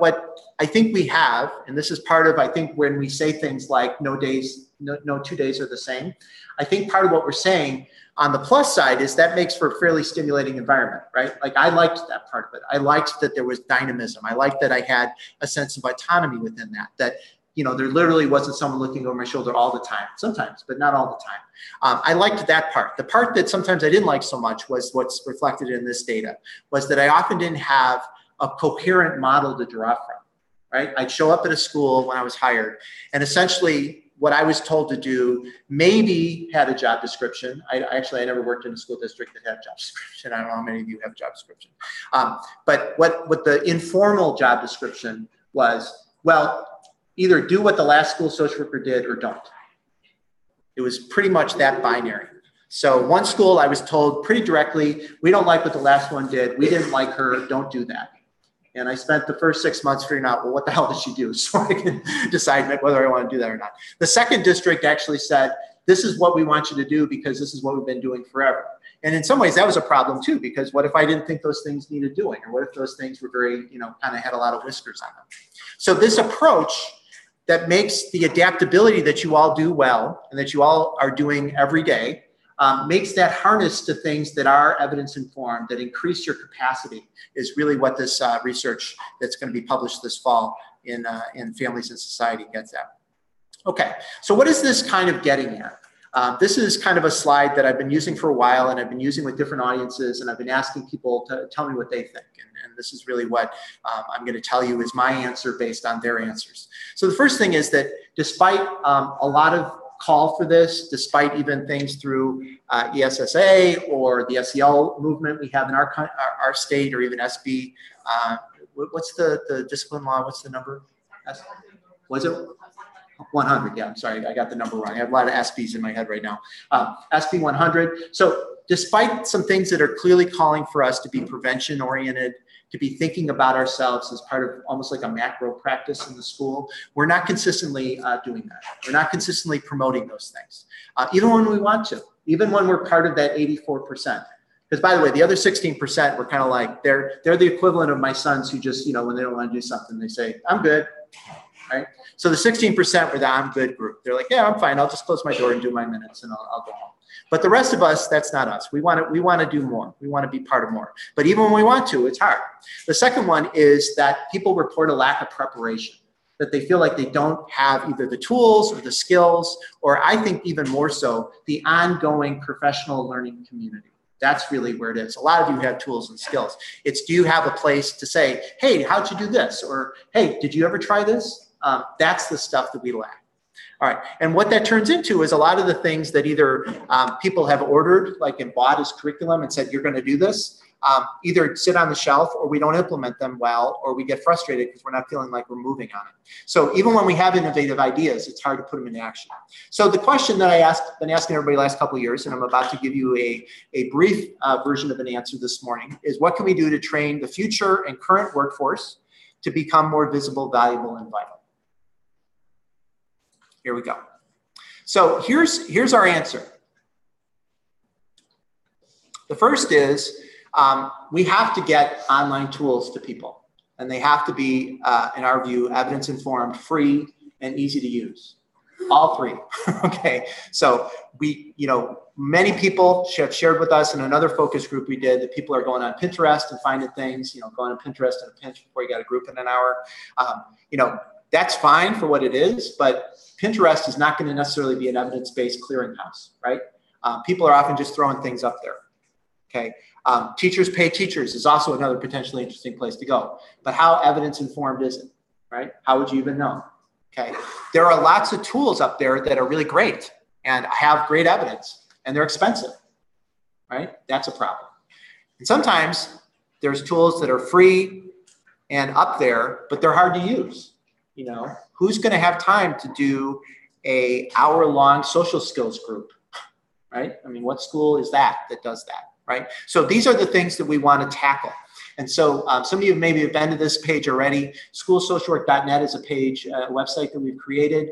I think we have, and this is part of, I think, when we say things like no 2 days are the same, I think part of what we're saying on the plus side is that makes for a fairly stimulating environment, right? Like I liked that part of it. I liked that there was dynamism. I liked that I had a sense of autonomy within that, you know, there literally wasn't someone looking over my shoulder all the time, sometimes, but not all the time. I liked that part. The part that sometimes I didn't like so much was what's reflected in this data, was that I often didn't have a coherent model to draw from, right? I'd show up at a school when I was hired, and essentially what I was told to do maybe had a job description. I never worked in a school district that had a job description. I don't know how many of you have a job description. But what the informal job description was, well, either do what the last school social worker did or don't. It was pretty much that binary. So one school I was told pretty directly, we don't like what the last one did. We didn't like her, don't do that. And I spent the first 6 months figuring out, well, what the hell did she do? So I can decide whether I want to do that or not. The second district actually said, this is what we want you to do because this is what we've been doing forever. And in some ways that was a problem too, because what if I didn't think those things needed doing? Or what if those things were very, you know, kind of had a lot of whiskers on them? So this approach that makes the adaptability that you all do well and that you all are doing every day, makes that harness to things that are evidence-informed, that increase your capacity, is really what this research that's going to be published this fall in Families and Society gets at. Okay, so what is this kind of getting at? This is kind of a slide that I've been using for a while, and I've been using with different audiences, and I've been asking people to tell me what they think. And this is really what I'm going to tell you is my answer based on their answers. So the first thing is that despite a lot of call for this, despite even things through ESSA or the SEL movement we have in our state, or even SB. What's the discipline law? What's the number? Was it 100? Yeah, I'm sorry, I got the number wrong. I have a lot of SBs in my head right now. SB 100. So despite some things that are clearly calling for us to be prevention oriented, to be thinking about ourselves as part of almost like a macro practice in the school, we're not consistently doing that. We're not consistently promoting those things, even when we want to, even when we're part of that 84%. Because by the way, the other 16% were kind of like, they're the equivalent of my sons who just, you know, when they don't want to do something, they say, I'm good, right? So the 16% were the I'm good group. They're like, yeah, I'm fine. I'll just close my door and do my minutes and I'll go home. But the rest of us, that's not us. We want to do more. We want to be part of more. But even when we want to, it's hard. The second one is that people report a lack of preparation, that they feel like they don't have either the tools or the skills, or I think even more so, the ongoing professional learning community. That's really where it is. A lot of you have tools and skills. It's, do you have a place to say, hey, how'd you do this? Or, hey, did you ever try this? That's the stuff that we lack. All right, and what that turns into is a lot of the things that either people have ordered, like and bought as curriculum and said, you're going to do this, either sit on the shelf or we don't implement them well, or we get frustrated because we're not feeling like we're moving on it. So even when we have innovative ideas, it's hard to put them into action. So the question that been asking everybody the last couple of years, and I'm about to give you a brief version of an answer this morning, is what can we do to train the future and current workforce to become more visible, valuable, and vital? Here we go. So here's our answer. The first is We have to get online tools to people, and they have to be, in our view, evidence-informed, free, and easy to use. All three. Okay. So many people have shared with us in another focus group we did that people are going on Pinterest and finding things, going on Pinterest in a pinch before you got a group in an hour. That's fine for what it is, but Pinterest is not going to necessarily be an evidence-based clearinghouse, right? People are often just throwing things up there. Okay. Teachers pay teachers is also another potentially interesting place to go. But how evidence-informed is it, right? How would you even know? Okay. There are lots of tools up there that are really great and have great evidence, and they're expensive, right? That's a problem. And sometimes there's tools that are free and up there, but they're hard to use. Who's going to have time to do an hour-long social skills group, right? I mean, what school is that does that, right? So these are the things that we want to tackle. And so some of you maybe have been to this page already. Schoolsocialwork.net is a page, a website that we've created.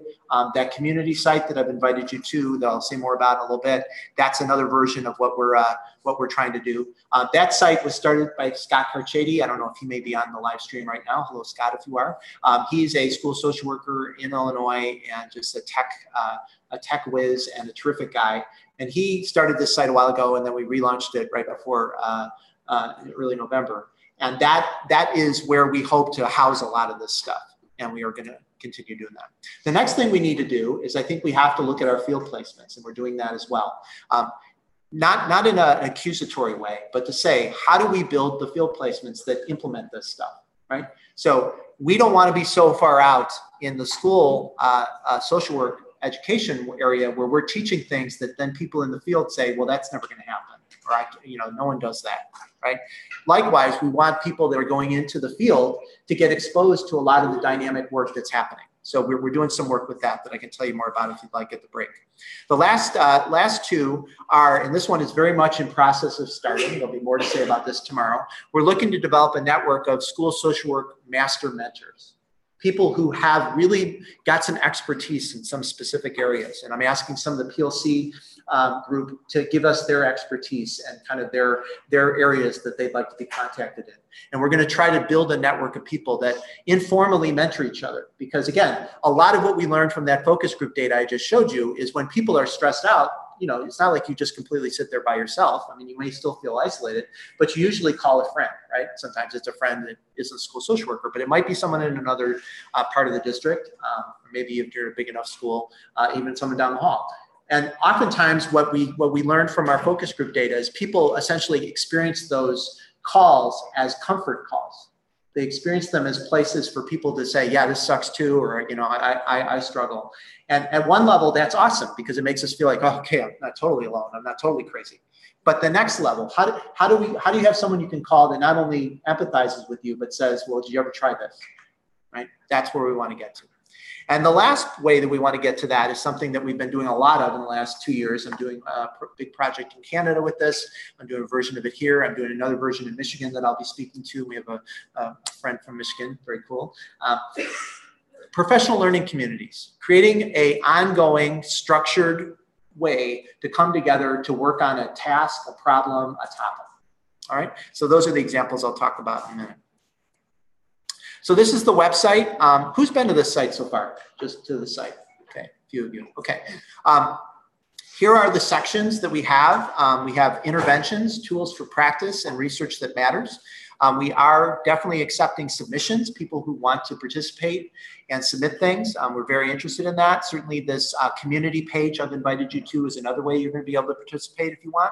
That community site that I've invited you to, that I'll say more about in a little bit, that's another version of what we're trying to do. That site was started by Scott Carchady. I don't know if he may be on the live stream right now. Hello, Scott, if you are. He's a school social worker in Illinois and just a tech whiz and a terrific guy. And he started this site a while ago, and then we relaunched it right before early November. And that is where we hope to house a lot of this stuff. And we are going to continue doing that. The next thing we need to do is I think we have to look at our field placements, and we're doing that as well. Not in an accusatory way, but to say, how do we build the field placements that implement this stuff, right? So we don't want to be so far out in the school social work education area where we're teaching things that then people in the field say, well, that's never going to happen. Or, no one does that, right? Likewise, we want people that are going into the field to get exposed to a lot of the dynamic work that's happening. So we're doing some work with that I can tell you more about if you'd like at the break. The last two are, and this one is very much in process of starting. There'll be more to say about this tomorrow. We're looking to develop a network of school social work master mentors. People who have really got some expertise in some specific areas. And I'm asking some of the PLC group to give us their expertise and kind of their areas that they'd like to be contacted in. And we're going to try to build a network of people that informally mentor each other. Because again, a lot of what we learned from that focus group data I just showed you is when people are stressed out, it's not like you just completely sit there by yourself. I mean, you may still feel isolated, but you usually call a friend, right? Sometimes it's a friend that isn't a school social worker, but it might be someone in another part of the district, or maybe if you're a big enough school, even someone down the hall. And oftentimes what we learned from our focus group data is people essentially experience those calls as comfort calls. They experience them as places for people to say, yeah, this sucks too, or, I struggle. And at one level, that's awesome because it makes us feel like, oh, okay, I'm not totally alone. I'm not totally crazy. But the next level, how do you have someone you can call that not only empathizes with you, but says, well, did you ever try this? Right? That's where we want to get to. And the last way that we want to get to that is something that we've been doing a lot of in the last 2 years. I'm doing a big project in Canada with this. I'm doing a version of it here. I'm doing another version in Michigan that I'll be speaking to. We have a friend from Michigan, very cool. Professional learning communities, creating an ongoing, structured way to come together to work on a task, a problem, a topic. All right, so those are the examples I'll talk about in a minute. So this is the website. Who's been to this site so far? Just to the site. Okay, a few of you. Okay. Here are the sections that we have. We have interventions, tools for practice, and research that matters. We are definitely accepting submissions, people who want to participate and submit things. We're very interested in that. Certainly this community page I've invited you to is another way you're going to be able to participate if you want.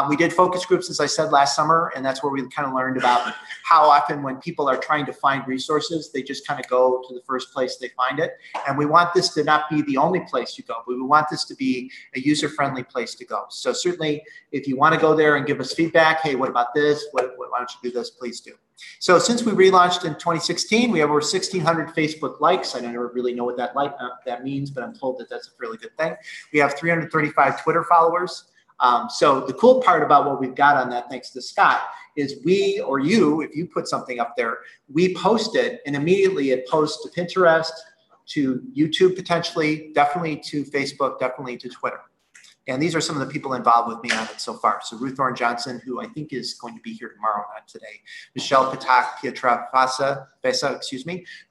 We did focus groups, as I said, last summer, and that's where we kind of learned about how often when people are trying to find resources, they just kind of go to the first place they find it. And we want this to not be the only place you go, but we want this to be a user-friendly place to go. So certainly if you want to go there and give us feedback, hey, what about this? Why don't you do this? Please do. So since we relaunched in 2016, we have over 1,600 Facebook likes. I don't really know what that means, but I'm told that that's a fairly good thing. We have 335 Twitter followers. So the cool part about what we've got on that, thanks to Scott, is we or you, if you put something up there, we post it and immediately it posts to Pinterest, to YouTube potentially, definitely to Facebook, definitely to Twitter. And these are some of the people involved with me on it so far. So Ruth Thorne Johnson, who I think is going to be here tomorrow, not today. Michelle Patak Pietrafasa,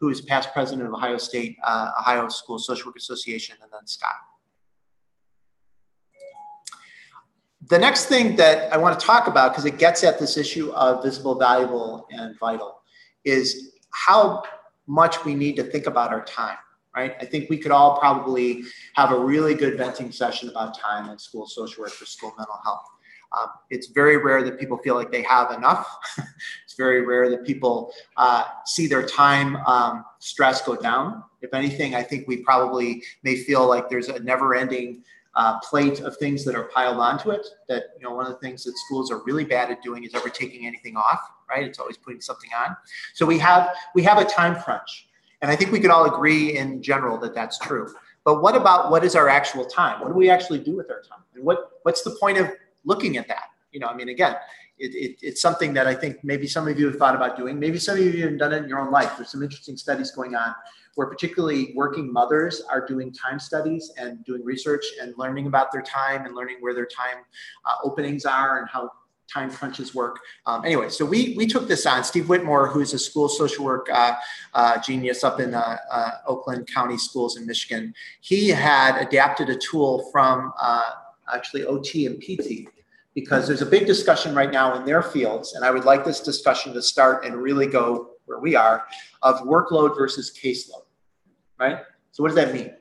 who is past president of Ohio State, Ohio School Social Work Association, and then Scott. The next thing that I want to talk about, because it gets at this issue of visible, valuable, and vital, is how much we need to think about our time, right? I think we could all probably have a really good venting session about time in school social work or school mental health. It's very rare that people feel like they have enough. It's very rare that people see their time stress go down. If anything, I think we probably may feel like there's a never-ending plate of things that are piled onto it. That, you know, one of the things that schools are really bad at doing is ever taking anything off, right? It's always putting something on. So we have a time crunch, and I think we could all agree in general that that's true. But what about what is our actual time? What do we actually do with our time? And what's the point of looking at that? You know, I mean, again, it's something that I think maybe some of you have thought about doing. Maybe some of you have done it in your own life. There's some interesting studies going on where particularly working mothers are doing time studies and doing research and learning about their time and learning where their time openings are and how time crunches work. Anyway, so we took this on. Steve Whitmore, who is a school social work genius up in Oakland County Schools in Michigan, he had adapted a tool from actually OT and PT, because there's a big discussion right now in their fields, and I would like this discussion to start and really go where we are, of workload versus caseload, right? So what does that mean?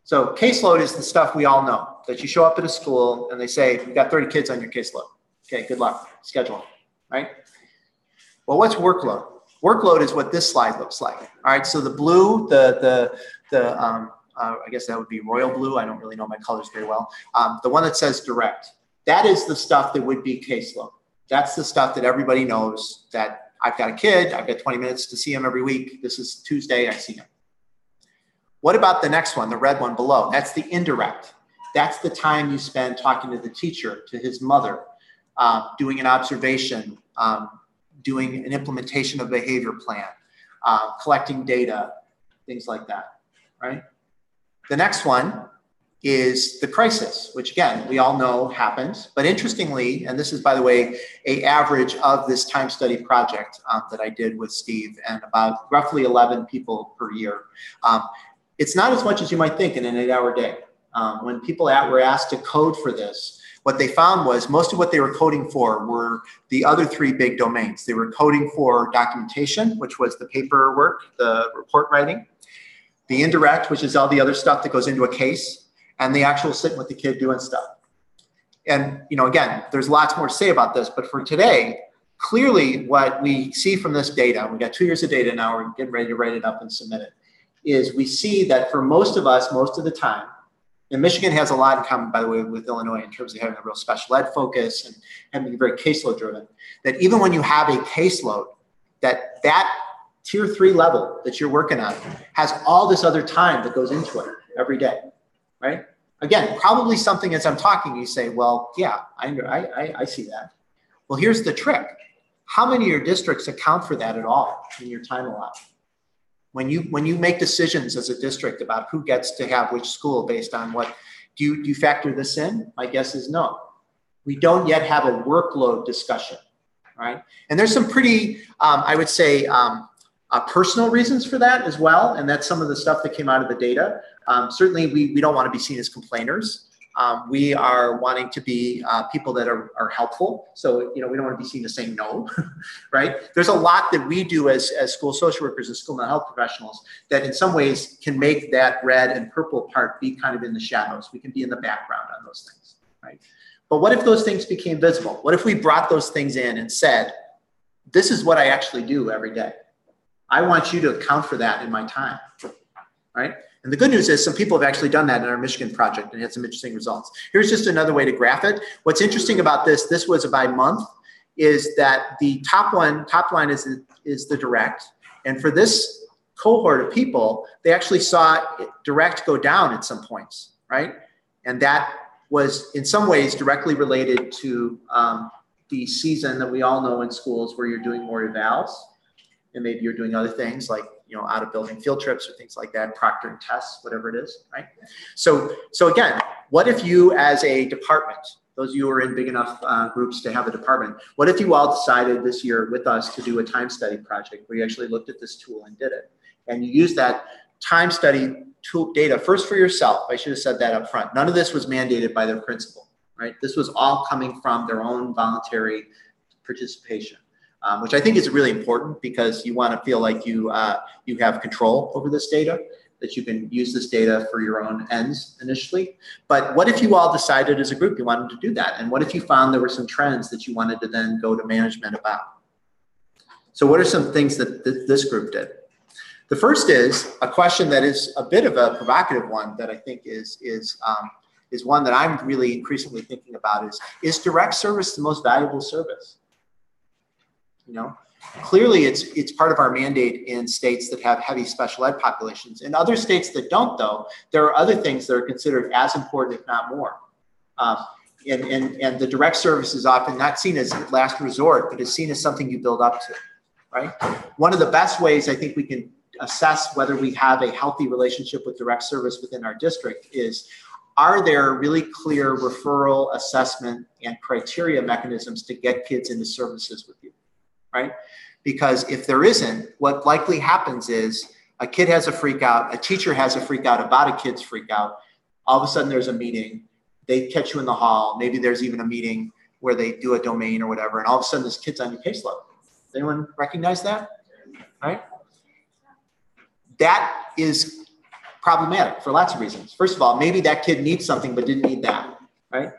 So caseload is the stuff we all know, that you show up at a school and they say, you've got 30 kids on your caseload. Okay, good luck, schedule them, right? Well, what's workload? Workload is what this slide looks like. All right, so the blue, I guess that would be royal blue. I don't really know my colors very well. The one that says direct, that is the stuff that would be caseload. That's the stuff that everybody knows, that I've got a kid, I've got 20 minutes to see him every week. This is Tuesday, I see him. What about the next one, the red one below? That's the indirect. That's the time you spend talking to the teacher, to his mother, doing an observation, doing an implementation of a behavior plan, collecting data, things like that, right? The next one is the crisis, which again, we all know happens. But interestingly, and this is, by the way, an average of this time study project that I did with Steve and about roughly 11 people per year. It's not as much as you might think in an 8-hour day. When people were asked to code for this, what they found was most of what they were coding for were the other three big domains. They were coding for documentation, which was the paperwork, the report writing, the indirect, which is all the other stuff that goes into a case, and the actual sitting with the kid doing stuff. And, you know, again, there's lots more to say about this, but for today, clearly what we see from this data, we got 2 years of data now, we're getting ready to write it up and submit it, is we see that for most of us, most of the time, and Michigan has a lot in common, by the way, with Illinois in terms of having a real special ed focus and having very caseload driven, that even when you have a caseload, that tier 3 level that you're working on has all this other time that goes into it every day, right? Again, probably something as I'm talking, you say, well, yeah, I see that. Well, here's the trick. How many of your districts account for that at all in your time allotment? When you make decisions as a district about who gets to have which school based on what, do you factor this in? My guess is no. We don't yet have a workload discussion, right? And there's some pretty, I would say, personal reasons for that as well. And that's some of the stuff that came out of the data. Certainly, we don't want to be seen as complainers. We are wanting to be people that are helpful. So, you know, we don't want to be seen as saying no, right? There's a lot that we do as school social workers and school mental health professionals that in some ways can make that red and purple part be kind of in the shadows. We can be in the background on those things, right? But what if those things became visible? What if we brought those things in and said, this is what I actually do every day. I want you to account for that in my time, right? And the good news is some people have actually done that in our Michigan project and had some interesting results. Here's just another way to graph it. What's interesting about this was by month, is that the top line is the direct. And for this cohort of people, they actually saw direct go down at some points, right? And that was in some ways directly related to the season that we all know in schools where you're doing more evals. And maybe you're doing other things like, you know, out of building field trips or things like that, proctoring tests, whatever it is, right? So again, what if you as a department, those of you who are in big enough groups to have a department, what if you all decided this year with us to do a time study project where you actually looked at this tool and did it? And you used that time study tool data first for yourself. I should have said that up front. None of this was mandated by their principal, right? This was all coming from their own voluntary participation, which I think is really important because you want to feel like you have control over this data, that you can use this data for your own ends initially. But what if you all decided as a group you wanted to do that? And what if you found there were some trends that you wanted to then go to management about? So what are some things that this group did? The first is a question that is a bit of a provocative one that I think is one that I'm really increasingly thinking about is direct service the most valuable service? You know, clearly it's part of our mandate in states that have heavy special ed populations. In other states that don't, though, there are other things that are considered as important, if not more. And the direct service is often not seen as last resort, but is seen as something you build up to, right? One of the best ways I think we can assess whether we have a healthy relationship with direct service within our district is, are there really clear referral, assessment, and criteria mechanisms to get kids into services with you, right? Because if there isn't, what likely happens is a kid has a freak out, a teacher has a freak out about a kid's freak out, all of a sudden there's a meeting, they catch you in the hall, maybe there's even a meeting where they do a domain or whatever, and all of a sudden this kid's on your caseload. Does anyone recognize that, right? That is problematic for lots of reasons. First of all, maybe that kid needs something but didn't need that, right?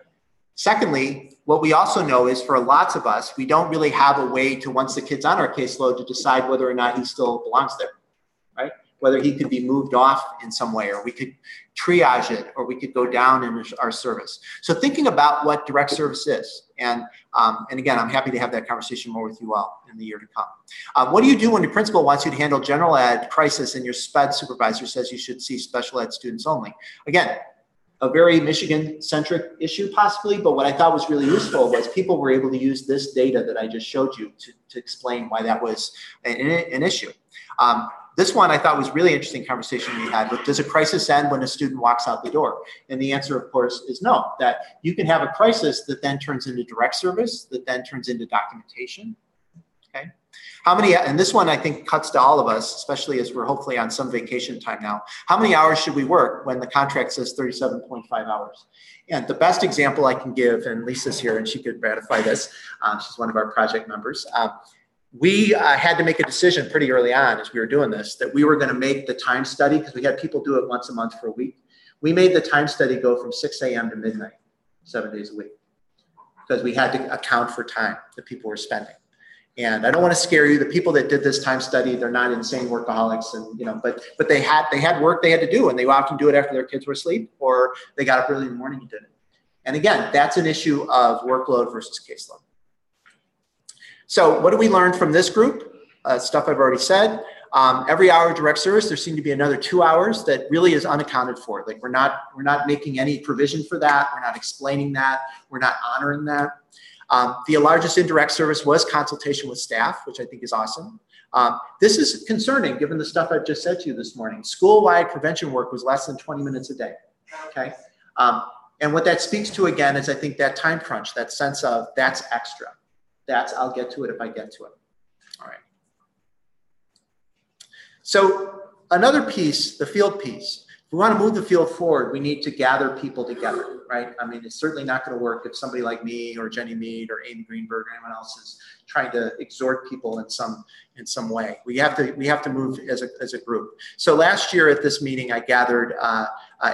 Secondly, what we also know is for lots of us, we don't really have a way to, once the kid's on our caseload, to decide whether or not he still belongs there, right? Whether he could be moved off in some way, or we could triage it, or we could go down in our service. So thinking about what direct service is, and again, I'm happy to have that conversation more with you all in the year to come. What do you do when your principal wants you to handle general ed crisis and your SPED supervisor says you should see special ed students only? Again, a very Michigan-centric issue possibly, but what I thought was really useful was people were able to use this data that I just showed you to explain why that was an issue. This one I thought was really interesting conversation we had with, does a crisis end when a student walks out the door? And the answer, of course, is no, that you can have a crisis that then turns into direct service, that then turns into documentation, okay? How many, and this one I think cuts to all of us, especially as we're hopefully on some vacation time now. How many hours should we work when the contract says 37.5 hours? And the best example I can give, and Lisa's here and she could ratify this, she's one of our project members. We had to make a decision pretty early on as we were doing this, that we were going to make the time study, because we had people do it once a month for a week. We made the time study go from 6 a.m. to midnight, 7 days a week, because we had to account for time that people were spending. And I don't want to scare you. The people that did this time study, they're not insane workaholics, and you know, but they had work they had to do, and they often do it after their kids were asleep, or they got up early in the morning and did it. And again, that's an issue of workload versus caseload. So what do we learn from this group? Stuff I've already said. Every hour of direct service, there seemed to be another 2 hours that really is unaccounted for. Like we're not making any provision for that. We're not explaining that. We're not honoring that. The largest indirect service was consultation with staff, which I think is awesome. This is concerning given the stuff I've just said to you this morning. School-wide prevention work was less than 20 minutes a day, okay? And what that speaks to, again, is I think that time crunch, that sense of that's extra. That's, I'll get to it if I get to it. All right. So another piece, the field piece. If we want to move the field forward, we need to gather people together, right? I mean, it's certainly not going to work if somebody like me or Jenny Mead or Amy Greenberg or anyone else is trying to exhort people in some way. We have to move as a group. So last year at this meeting, I gathered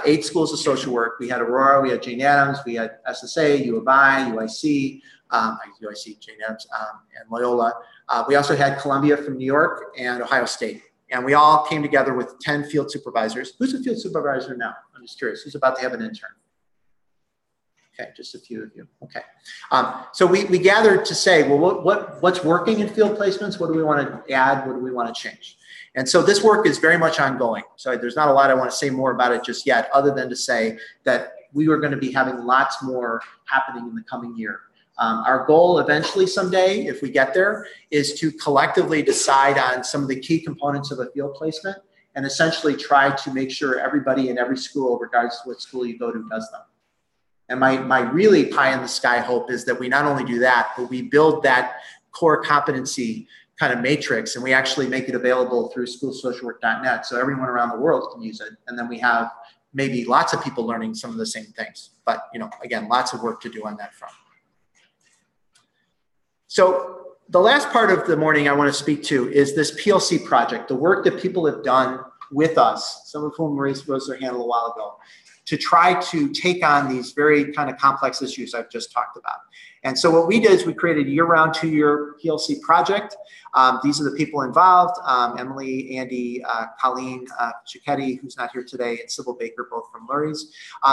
8 schools of social work. We had Aurora, we had Jane Addams, we had SSA, U of I, UIC, Jane Addams, and Loyola. We also had Columbia from New York and Ohio State. And we all came together with 10 field supervisors. Who's a field supervisor now? I'm just curious. Who's about to have an intern? Okay, just a few of you. Okay. So we gathered to say, well, what's working in field placements? What do we want to add? What do we want to change? And so this work is very much ongoing. So there's not a lot I want to say more about it just yet, other than to say that we are going to be having lots more happening in the coming year. Our goal eventually someday, if we get there, is to collectively decide on some of the key components of a field placement and essentially try to make sure everybody in every school, regardless of what school you go to, does them. And my really pie in the sky hope is that we not only do that, but we build that core competency kind of matrix, and we actually make it available through schoolsocialwork.net so everyone around the world can use it. And then we have maybe lots of people learning some of the same things. But, you know, again, lots of work to do on that front. So the last part of the morning I want to speak to is this PLC project, the work that people have done with us, some of whom rose their hand a little while ago, to try to take on these very kind of complex issues I've just talked about. And so what we did is we created a year-round, 2-year PLC project. These are the people involved, Emily, Andy, Colleen Cicchetti, who's not here today, and Sybil Baker, both from Lurie's.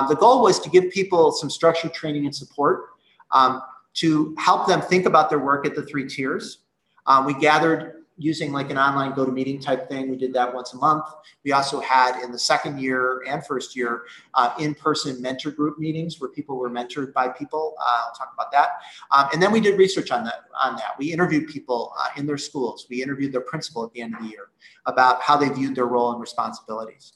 The goal was to give people some structured training and support to help them think about their work at the 3 tiers. We gathered using like an online go-to-meeting type thing. We did that once a month. We also had in the 2nd year and 1st year in-person mentor group meetings where people were mentored by people. I'll talk about that. And then we did research on that. We interviewed people in their schools. We interviewed their principal at the end of the year about how they viewed their role and responsibilities.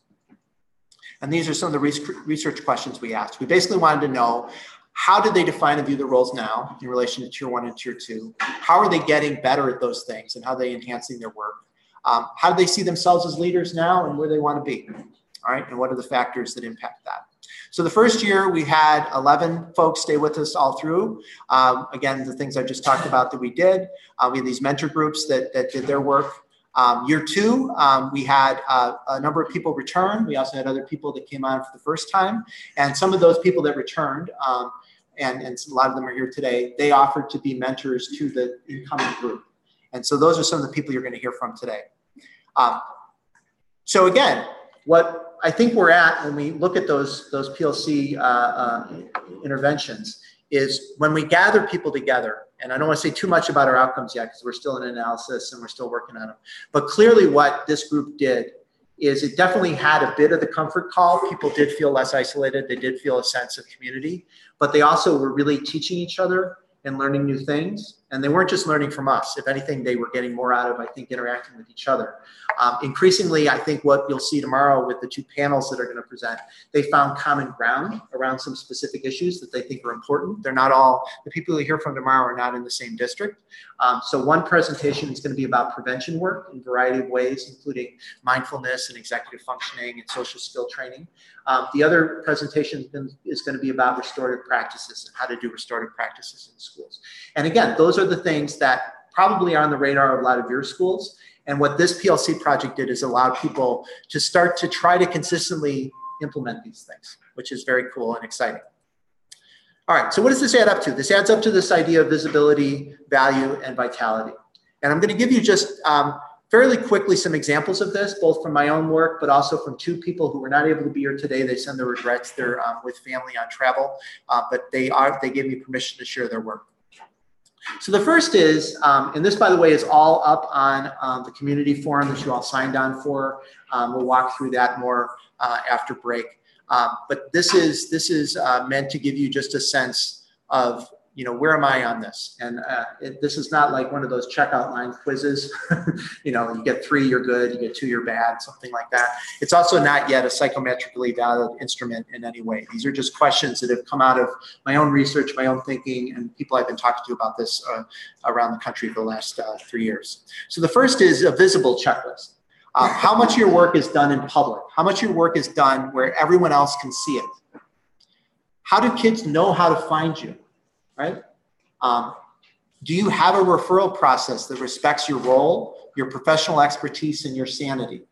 And these are some of the research questions we asked. We basically wanted to know, how did they define and view their roles now in relation to tier 1 and tier 2? How are they getting better at those things, and how are they enhancing their work? How do they see themselves as leaders now, and where they want to be? All right, and what are the factors that impact that? So the 1st year, we had 11 folks stay with us all through. Again, the things I just talked about that we did. We had these mentor groups that did their work. Year 2, we had a number of people return. We also had other people that came on for the first time. And some of those people that returned, and a lot of them are here today, they offered to be mentors to the incoming group. And so those are some of the people you're going to hear from today. So again, what I think we're at when we look at those PLC interventions is when we gather people together, and I don't want to say too much about our outcomes yet because we're still in analysis and we're still working on them. But clearly what this group did is it definitely had a bit of the comfort call. People did feel less isolated. They did feel a sense of community, but they also were really teaching each other and learning new things. And they weren't just learning from us. If anything, they were getting more out of, I think, interacting with each other. Increasingly, I think what you'll see tomorrow with the 2 panels that are going to present, they found common ground around some specific issues that they think are important. They're not all, the people you hear from tomorrow are not in the same district. So one presentation is going to be about prevention work in a variety of ways, including mindfulness and executive functioning and social skill training. The other presentation is going to be about restorative practices and how to do restorative practices in schools. And again, those are the things that probably are on the radar of a lot of your schools. And what this PLC project did is allow people to start to try to consistently implement these things, which is very cool and exciting. All right, so what does this add up to? This adds up to this idea of visibility, value, and vitality. And I'm going to give you just fairly quickly some examples of this, both from my own work, but also from 2 people who were not able to be here today. They send their regrets. They're with family on travel, but they gave me permission to share their work. So the first is, and this, by the way, is all up on the community forum that you all signed on for. We'll walk through that more after break. But this is meant to give you just a sense of, you know, where am I on this? And this is not like one of those checkout line quizzes. You know, you get 3, you're good. You get 2, you're bad, something like that. It's also not yet a psychometrically valid instrument in any way. These are just questions that have come out of my own research, my own thinking, and people I've been talking to about this around the country for the last 3 years. So the first is a visible checklist. How much of your work is done in public? How much of your work is done where everyone else can see it? How do kids know how to find you? Right? Do you have a referral process that respects your role, your professional expertise, and your sanity?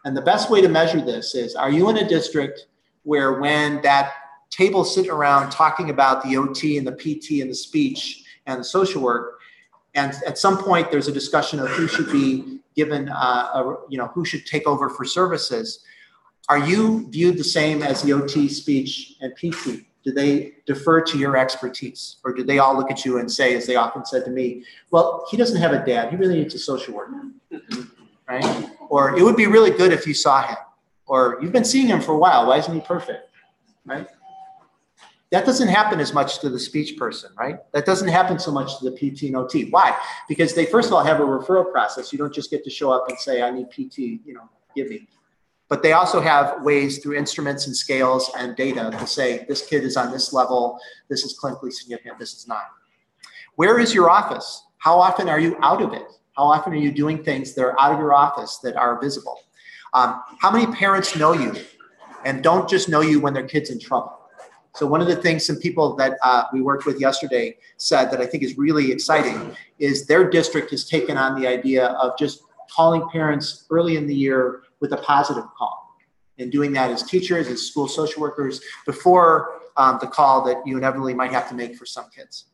And the best way to measure this is, are you in a district where when that table sitting around talking about the OT and the PT and the speech and the social work, and at some point there's a discussion of who should be given, who should take over for services, are you viewed the same as the OT, speech, and PT? Do they defer to your expertise? Or do they all look at you and say, as they often said to me, well, he doesn't have a dad. He really needs a social worker, right? Or it would be really good if you saw him. Or you've been seeing him for a while. Why isn't he perfect, right? That doesn't happen as much to the speech person, right? That doesn't happen so much to the PT and OT. Why? Because they, first of all, have a referral process. You don't just get to show up and say, I need PT, give me. But they also have ways through instruments and scales and data to say, this kid is on this level, this is clinically significant, this is not. Where is your office? How often are you out of it? How often are you doing things that are out of your office that are visible? How many parents know you and don't just know you when their kid's in trouble? So one of the things some people that we worked with yesterday said that I think is really exciting is their district has taken on the idea of just calling parents early in the year with a positive call, and doing that as teachers, as school social workers, before the call that you inevitably might have to make for some kids.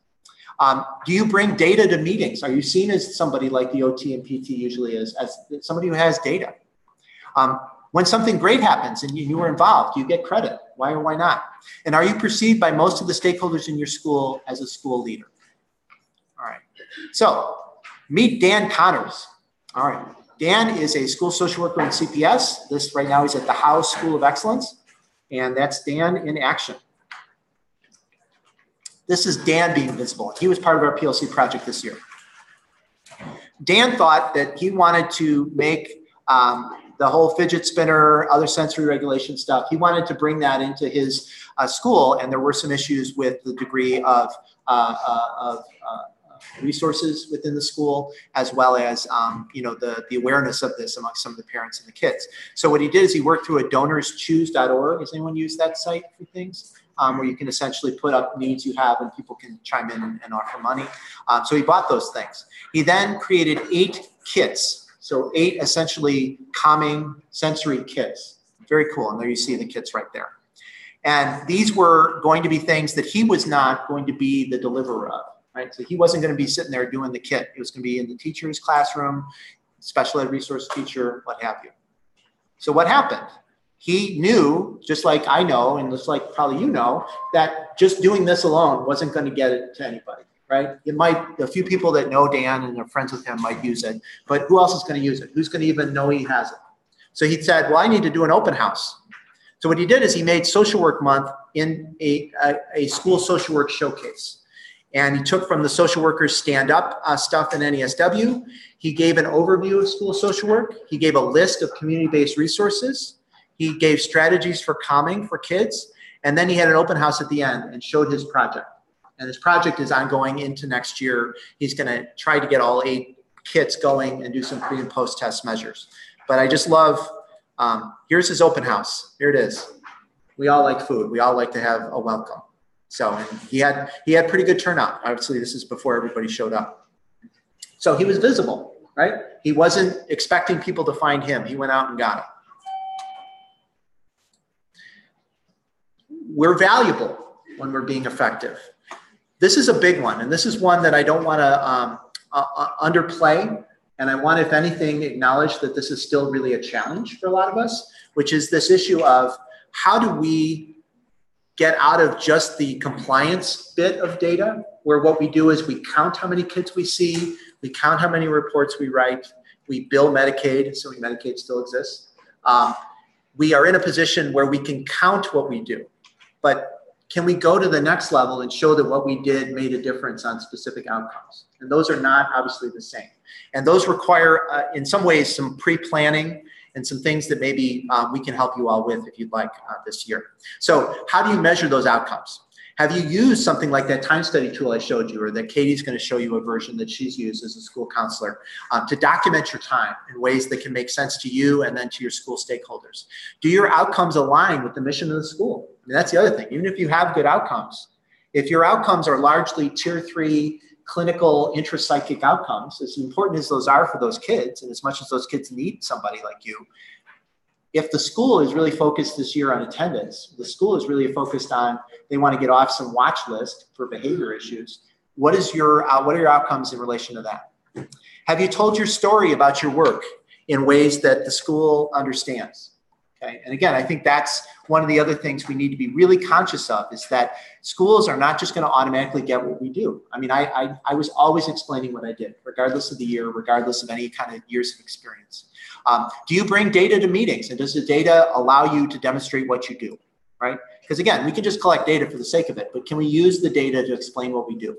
Do you bring data to meetings? Are you seen as somebody like the OT and PT usually is, as somebody who has data? When something great happens and you were involved, you get credit. Why or why not? And are you perceived by most of the stakeholders in your school as a school leader? All right. So meet Dan Connors. All right. Dan is a school social worker in CPS. This right now he's at the Howe School of Excellence. And that's Dan in action. This is Dan being visible. He was part of our PLC project this year. Dan thought that he wanted to make the whole fidget spinner, other sensory regulation stuff, he wanted to bring that into his school, and there were some issues with the degree of resources within the school, as well as the awareness of this among some of the parents and the kids. So what he did is he worked through a donorschoose.org. Has anyone used that site for things? Where you can essentially put up needs you have and people can chime in and offer money. So he bought those things. He then created 8 kits. So 8 essentially calming sensory kits. Very cool. And there you see the kits right there. And these were going to be things that he was not going to be the deliverer of, right? So he wasn't going to be sitting there doing the kit. It was going to be in the teacher's classroom, special ed resource teacher, what have you. So what happened? He knew, just like I know, and just like probably you know, that just doing this alone wasn't going to get it to anybody, right? It might, a few people that know Dan and are friends with him might use it, but who else is going to use it? Who's going to even know he has it? So he said, well, I need to do an open house. So what he did is he made Social Work Month in a school social work showcase. And he took from the social workers stand-up stuff in NESW. He gave an overview of school social work. He gave a list of community-based resources. He gave strategies for calming for kids. And then he had an open house at the end and showed his project. And his project is ongoing into next year. He's going to try to get all 8 kits going and do some pre and post test measures. But I just love, here's his open house. Here it is. We all like food. We all like to have a welcome. So he had pretty good turnout. Obviously, this is before everybody showed up. So he was visible, right? He wasn't expecting people to find him. He went out and got it. We're valuable when we're being effective. This is a big one, and this is one that I don't want to underplay, and I want, if anything, acknowledge that this is still really a challenge for a lot of us, which is this issue of how do we get out of just the compliance bit of data, where what we do is we count how many kids we see, we count how many reports we write, we bill Medicaid, assuming Medicaid still exists. We are in a position where we can count what we do. But can we go to the next level and show that what we did made a difference on specific outcomes? And those are not obviously the same. And those require, in some ways, some pre-planning and some things that maybe we can help you all with if you'd like this year. So how do you measure those outcomes? Have you used something like that time study tool I showed you, or that Katie's going to show you a version that she's used as a school counselor to document your time in ways that can make sense to you and then to your school stakeholders? Do your outcomes align with the mission of the school? I mean, that's the other thing. Even if you have good outcomes, if your outcomes are largely tier 3 clinical intrapsychic outcomes, as important as those are for those kids, and as much as those kids need somebody like you, if the school is really focused this year on attendance, the school is really focused on, they want to get off some watch list for behavior issues, what are your outcomes in relation to that? Have you told your story about your work in ways that the school understands? Okay. And again, I think that's one of the other things we need to be really conscious of, is that schools are not just going to automatically get what we do. I mean, I was always explaining what I did, regardless of the year, regardless of any kind of years of experience. Do you bring data to meetings, and does the data allow you to demonstrate what you do, right? Because again, we can just collect data for the sake of it, but can we use the data to explain what we do?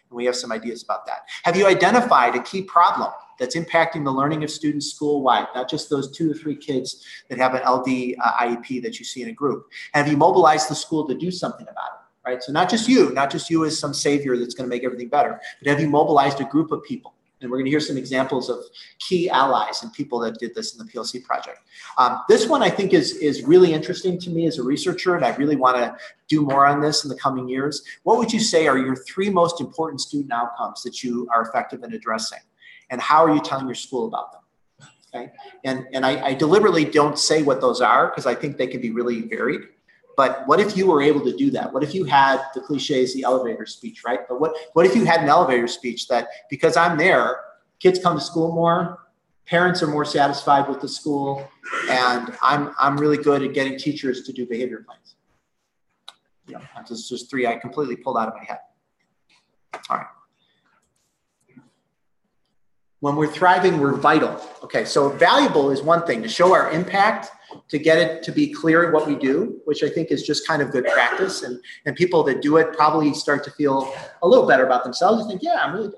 And we have some ideas about that. Have you identified a key problem that's impacting the learning of students school-wide, not just those 2 or 3 kids that have an LD IEP that you see in a group? Have you mobilized the school to do something about it, right? So not just you as some savior that's going to make everything better, but have you mobilized a group of people? And we're going to hear some examples of key allies and people that did this in the PLC project. This one I think is really interesting to me as a researcher, and I really want to do more on this in the coming years. What would you say are your 3 most important student outcomes that you are effective in addressing? And how are you telling your school about them? Okay. And I deliberately don't say what those are because I think they can be really varied. But what if you were able to do that? What if you had, the cliche is the elevator speech, right? But what if you had an elevator speech that because I'm there, kids come to school more, parents are more satisfied with the school, and I'm really good at getting teachers to do behavior plans. Yeah, that's just 3 I completely pulled out of my head. All right. When we're thriving, we're vital. Okay, so valuable is one thing, to show our impact, to get it to be clear what we do, which I think is just kind of good practice. And people that do it probably start to feel a little better about themselves and think, yeah,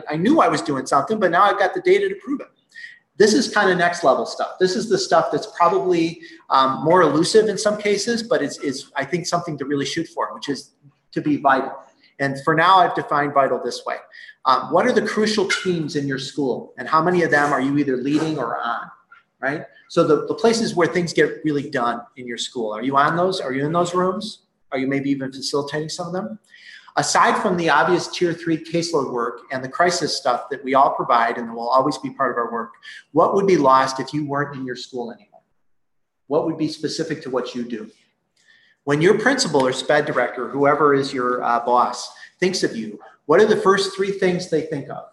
I knew I was doing something, but now I've got the data to prove it. This is kind of next level stuff. This is the stuff that's probably more elusive in some cases, but it's I think something to really shoot for, which is to be vital. And for now, I've defined vital this way. What are the crucial teams in your school? And how many of them are you either leading or on, right? So the places where things get really done in your school, are you on those? Are you in those rooms? Are you maybe even facilitating some of them? Aside from the obvious tier 3 caseload work and the crisis stuff that we all provide and will always be part of our work, what would be lost if you weren't in your school anymore? What would be specific to what you do? When your principal or SPED director, whoever is your boss, thinks of you, what are the first 3 things they think of?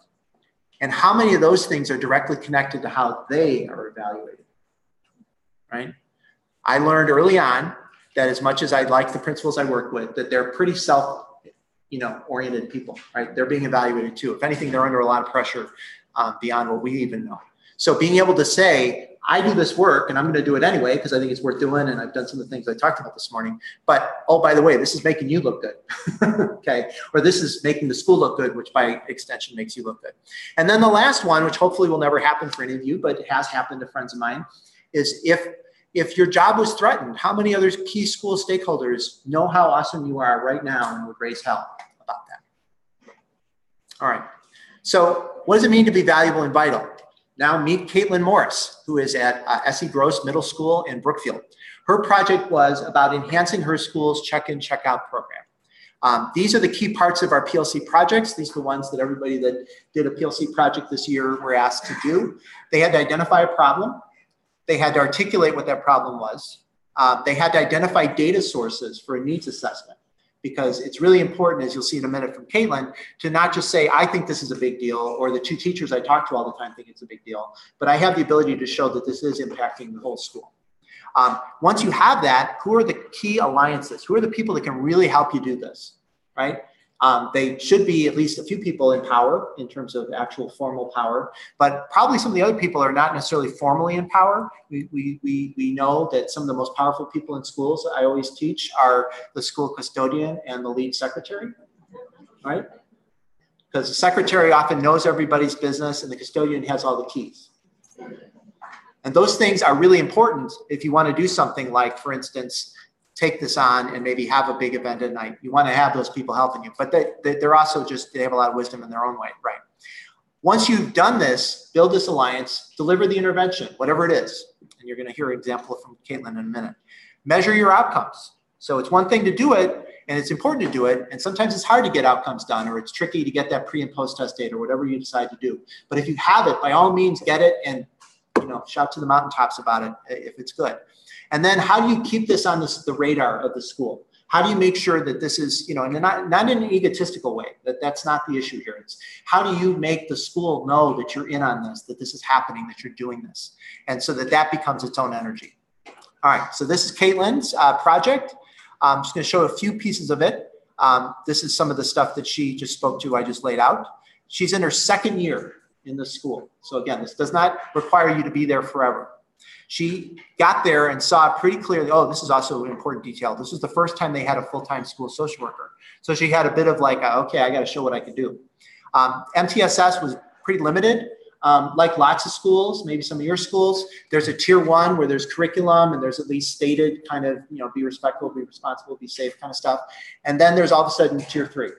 And how many of those things are directly connected to how they are evaluated, right? I learned early on that as much as I like the principals I work with, that they're pretty oriented people, right? They're being evaluated too. If anything, they're under a lot of pressure beyond what we even know. So being able to say, I do this work and I'm going to do it anyway because I think it's worth doing and I've done some of the things I talked about this morning. But, oh, by the way, this is making you look good, okay? Or this is making the school look good, which by extension makes you look good. And then the last one, which hopefully will never happen for any of you, but it has happened to friends of mine, is if your job was threatened, how many other key school stakeholders know how awesome you are right now and would raise hell about that? All right. So what does it mean to be valuable and vital? Now meet Caitlin Morris, who is at S.E. Gross Middle School in Brookfield. Her project was about enhancing her school's check-in, check-out program. These are the key parts of our PLC projects. These are the ones that everybody that did a PLC project this year were asked to do. They had to identify a problem. They had to articulate what that problem was. They had to identify data sources for a needs assessment, because it's really important, as you'll see in a minute from Caitlin, to not just say, I think this is a big deal, or the 2 teachers I talk to all the time think it's a big deal, but I have the ability to show that this is impacting the whole school. Once you have that, who are the key alliances? Who are the people that can really help you do this, right? They should be at least a few people in power in terms of actual formal power, but probably some of the other people are not necessarily formally in power. We know that some of the most powerful people in schools I always teach are the school custodian and the lead secretary, right? Because the secretary often knows everybody's business and the custodian has all the keys. And those things are really important if you want to do something like, for instance, take this on and maybe have a big event at night. You want to have those people helping you, but they're also they have a lot of wisdom in their own way, right? Once you've done this, build this alliance, deliver the intervention, whatever it is. And you're going to hear an example from Caitlin in a minute. Measure your outcomes. So it's one thing to do it, and it's important to do it, and sometimes it's hard to get outcomes done, or it's tricky to get that pre and post test data, or whatever you decide to do. But if you have it, by all means, get it and shout to the mountaintops about it if it's good. And then how do you keep this on the radar of the school? How do you make sure that this is, and not in an egotistical way, that's not the issue here. It's how do you make the school know that you're in on this, that this is happening, that you're doing this, and so that becomes its own energy. All right, so this is Caitlin's project. I'm just going to show a few pieces of it. This is some of the stuff that she just spoke to, I just laid out. She's in her 2nd year in the school. So again, this does not require you to be there forever. She got there and saw pretty clearly, oh, this is also an important detail. This was the first time they had a full-time school social worker. So she had a bit of like, okay, I got to show what I can do. MTSS was pretty limited. Like lots of schools, maybe some of your schools, there's a tier 1 where there's curriculum and there's at least stated kind of, be respectful, be responsible, be safe kind of stuff. And then there's all of a sudden tier 3,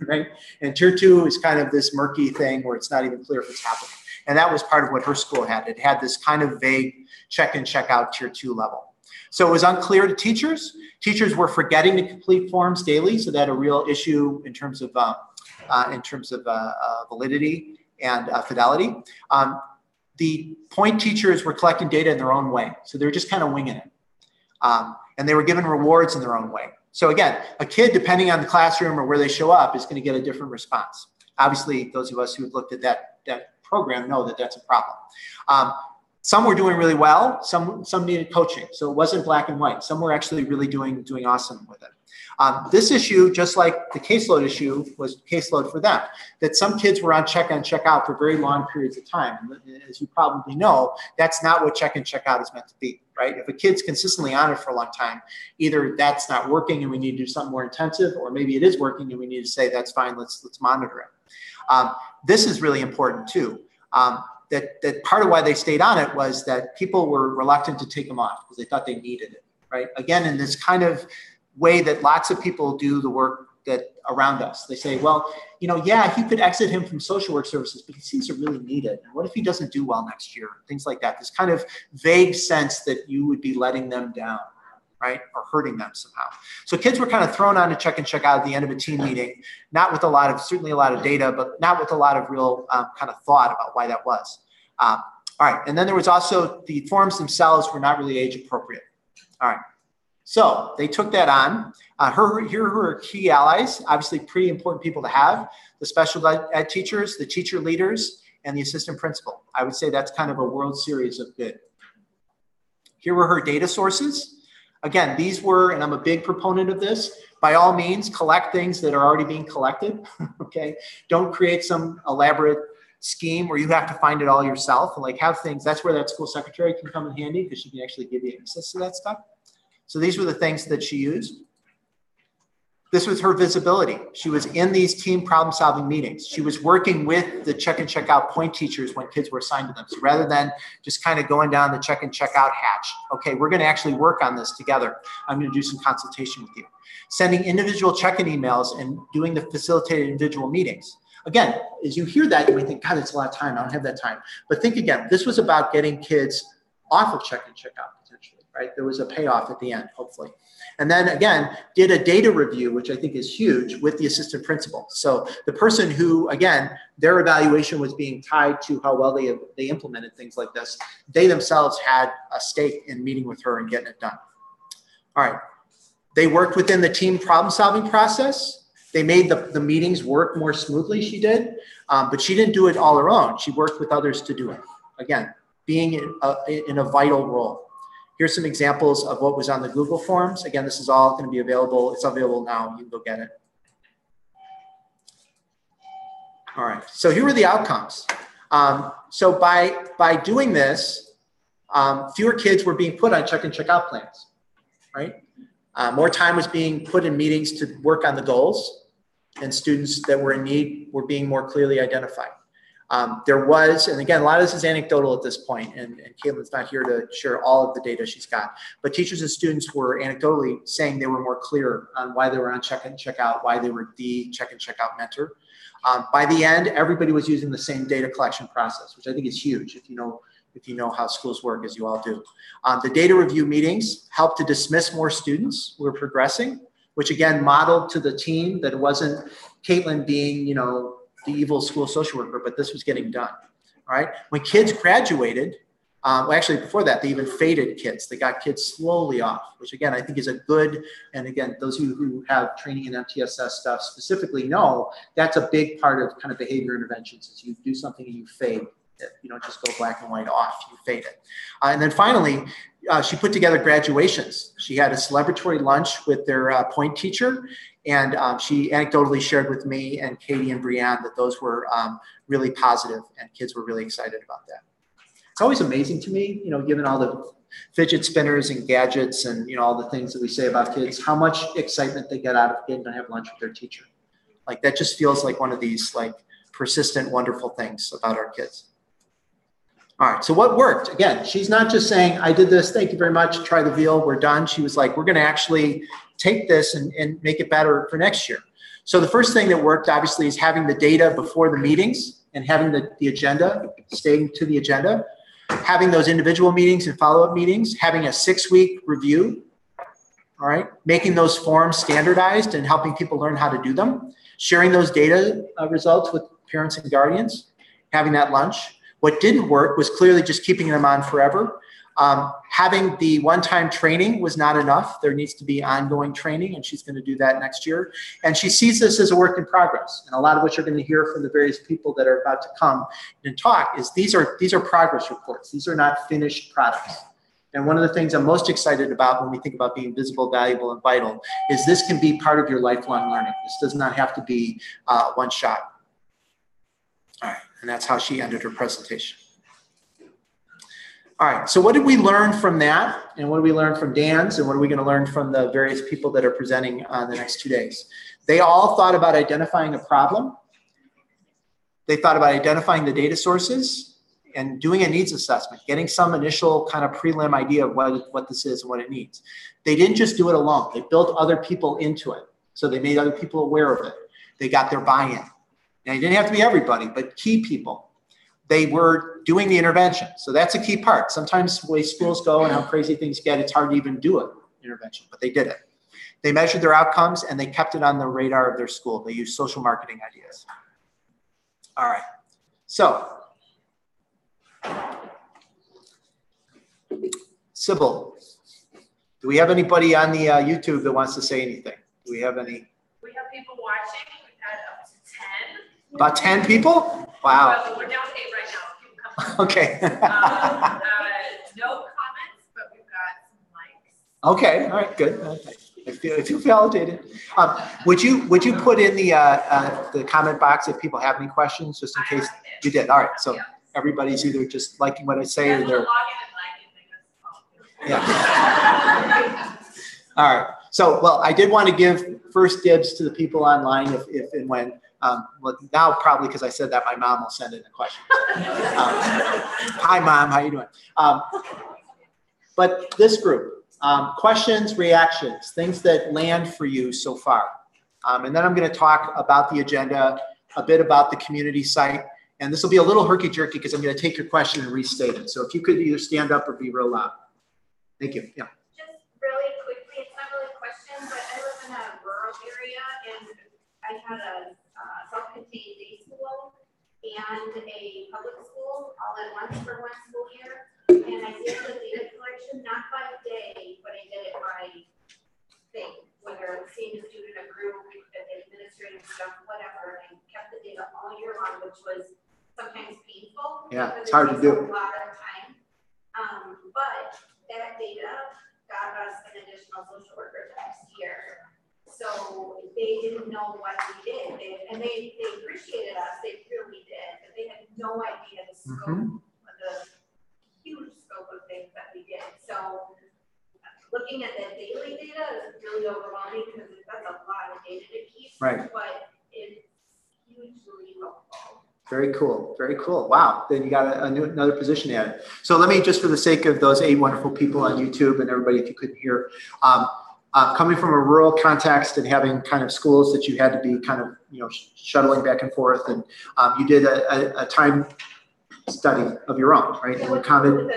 right? And tier 2 is kind of this murky thing where it's not even clear if it's happening. And that was part of what her school had. It had this kind of vague check in, check out tier 2 level. So it was unclear to teachers. Teachers were forgetting to complete forms daily. So that a real issue in terms of validity and fidelity. The point teachers were collecting data in their own way. So they were just kind of winging it. And they were given rewards in their own way. So again, a kid, depending on the classroom or where they show up, is going to get a different response. Obviously, those of us who have looked at that program know that that's a problem. Some were doing really well. Some needed coaching. So it wasn't black and white. Some were actually really doing awesome with it. This issue, just like the caseload issue, was caseload for them. That some kids were on check-in, check-out for very long periods of time. And as you probably know, that's not what check-in, check-out is meant to be, right? If a kid's consistently on it for a long time, either that's not working and we need to do something more intensive, or maybe it is working and we need to say, that's fine, let's monitor it. This is really important too. That part of why they stayed on it was that people were reluctant to take them off because they thought they needed it, right? Again, in this kind of way that lots of people do the work that around us. They say, well, yeah, you could exit him from social work services, but he seems to really need it. And what if he doesn't do well next year? Things like that. This kind of vague sense that you would be letting them down, right? Or hurting them somehow. So kids were kind of thrown on to check and check out at the end of a team meeting, not with certainly a lot of data, but not with a lot of real kind of thought about why that was. All right. And then there was also the forms themselves were not really age appropriate. All right. So they took that on. Here are her key allies, obviously pretty important people to have: the special ed teachers, the teacher leaders, and the assistant principal. I would say that's kind of a World Series of good. Here were her data sources. Again, these were, and I'm a big proponent of this, by all means, collect things that are already being collected, okay? Don't create some elaborate scheme where you have to find it all yourself, and like have things. That's where that school secretary can come in handy, because she can actually give you access to that stuff. So these were the things that she used. This was her visibility. She was in these team problem-solving meetings. She was working with the check and check out point teachers when kids were assigned to them. So rather than just kind of going down the check and check out hatch, okay, we're going to actually work on this together. I'm going to do some consultation with you. Sending individual check-in emails and doing the facilitated individual meetings. Again, as you hear that, you may think, God, that's a lot of time. I don't have that time. But think again, this was about getting kids off of check and check out. Right? There was a payoff at the end, hopefully. And then again, did a data review, which I think is huge, with the assistant principal. So the person who, again, their evaluation was being tied to how well they implemented things like this. They themselves had a stake in meeting with her and getting it done. All right. They worked within the team problem-solving process. They made the meetings work more smoothly, she did. But she didn't do it all her own. She worked with others to do it. Again, being in a vital role. Here's some examples of what was on the Google Forms. Again, this is all going to be available. It's available now. You can go get it. All right. So here are the outcomes. So by doing this, fewer kids were being put on check and check out plans, right? More time was being put in meetings to work on the goals, and students that were in need were being more clearly identified. There was, and again, a lot of this is anecdotal at this point, and Caitlin's not here to share all of the data she's got, but teachers and students were anecdotally saying they were more clear on why they were on check and check out, why they were the check and check out mentor. By the end, everybody was using the same data collection process, which I think is huge if you know how schools work, as you all do. The data review meetings helped to dismiss more students who were progressing, which again modeled to the team that it wasn't Caitlin being, the evil school social worker, but this was getting done. All right. When kids graduated, well, actually before that, they even faded kids. They got kids slowly off, which again, I think is a good, and again, those of you who have training in MTSS stuff specifically know that's a big part of kind of behavior interventions is you do something and you fade it. You don't just go black and white off, you fade it. And then finally, she put together graduations. She had a celebratory lunch with their point teacher, and she anecdotally shared with me and Katie and Brianne that those were really positive, and kids were really excited about that. It's always amazing to me, you know, given all the fidget spinners and gadgets and, you know, all the things that we say about kids, how much excitement they get out of getting to have lunch with their teacher. Like that just feels like one of these like persistent, wonderful things about our kids. All right, so what worked? Again, she's not just saying, I did this, thank you very much, try the veal, we're done. She was like, we're gonna actually take this and make it better for next year. So the first thing that worked, obviously, is having the data before the meetings and having the agenda, staying to the agenda, having those individual meetings and follow-up meetings, having a 6-week review, all right, making those forms standardized and helping people learn how to do them, sharing those data results with parents and guardians, having that lunch. What didn't work was clearly just keeping them on forever. Having the one-time training was not enough. There needs to be ongoing training, and she's going to do that next year. And she sees this as a work in progress. And a lot of what you're going to hear from the various people that are about to come and talk is these are progress reports. These are not finished products. And one of the things I'm most excited about when we think about being visible, valuable, and vital is this can be part of your lifelong learning. This does not have to be one shot. All right, and that's how she ended her presentation. All right, so what did we learn from that? And what did we learn from Dan's? And what are we going to learn from the various people that are presenting on the next 2 days? They all thought about identifying a problem. They thought about identifying the data sources and doing a needs assessment, getting some initial kind of prelim idea of what this is and what it needs. They didn't just do it alone. They built other people into it. So they made other people aware of it. They got their buy-in. Now, it didn't have to be everybody, but key people. They were doing the intervention. So that's a key part. Sometimes the way schools go and how crazy things get, it's hard to even do an intervention, but they did it. They measured their outcomes and they kept it on the radar of their school. They used social marketing ideas. All right, so Sybil, do we have anybody on the YouTube that wants to say anything? Do we have any? We have people watching. We've had up to 10. About 10 people? Wow. We're down to 8 right now. People come Okay. No comments, but we've got some likes. Okay. All right. Good. I feel validated. Would you put in the comment box if people have any questions, just in case you did? All right. So yeah. Everybody's either just liking what I say or they're. Yeah. All right. So, well, I did want to give first dibs to the people online if and when. Well, now probably because I said that, my mom will send in a question. Hi, Mom. How you doing? But this group, questions, reactions, things that land for you so far. And then I'm going to talk about the agenda, a bit about the community site. And this will be a little herky-jerky because I'm going to take your question and restate it. So if you could either stand up or be real loud. Thank you. Yeah. Just really quickly, it's not really a question, but I live in a rural area and I had a self-contained day school and a public school all at once for one school year. And I did the data collection, not by day, but I did it by thing, whether seeing a student, a group, the administrative stuff, whatever. And I kept the data all year long, which was sometimes painful. Yeah, it's hard to do. A lot of time. But that data got us an additional social worker next year. So they didn't know what we did. They appreciated us, they really did, but they had no idea the scope, the huge scope of things that we did. So looking at the daily data is really overwhelming because that's a lot of data to keep, right. But it's hugely helpful. Very cool. Very cool. Wow. Then you got another position added. So let me, just for the sake of those 8 wonderful people on YouTube and everybody, if you couldn't hear, coming from a rural context and having kind of schools that you had to be kind of, you know, shuttling back and forth, and you did a time study of your own, right? And commented,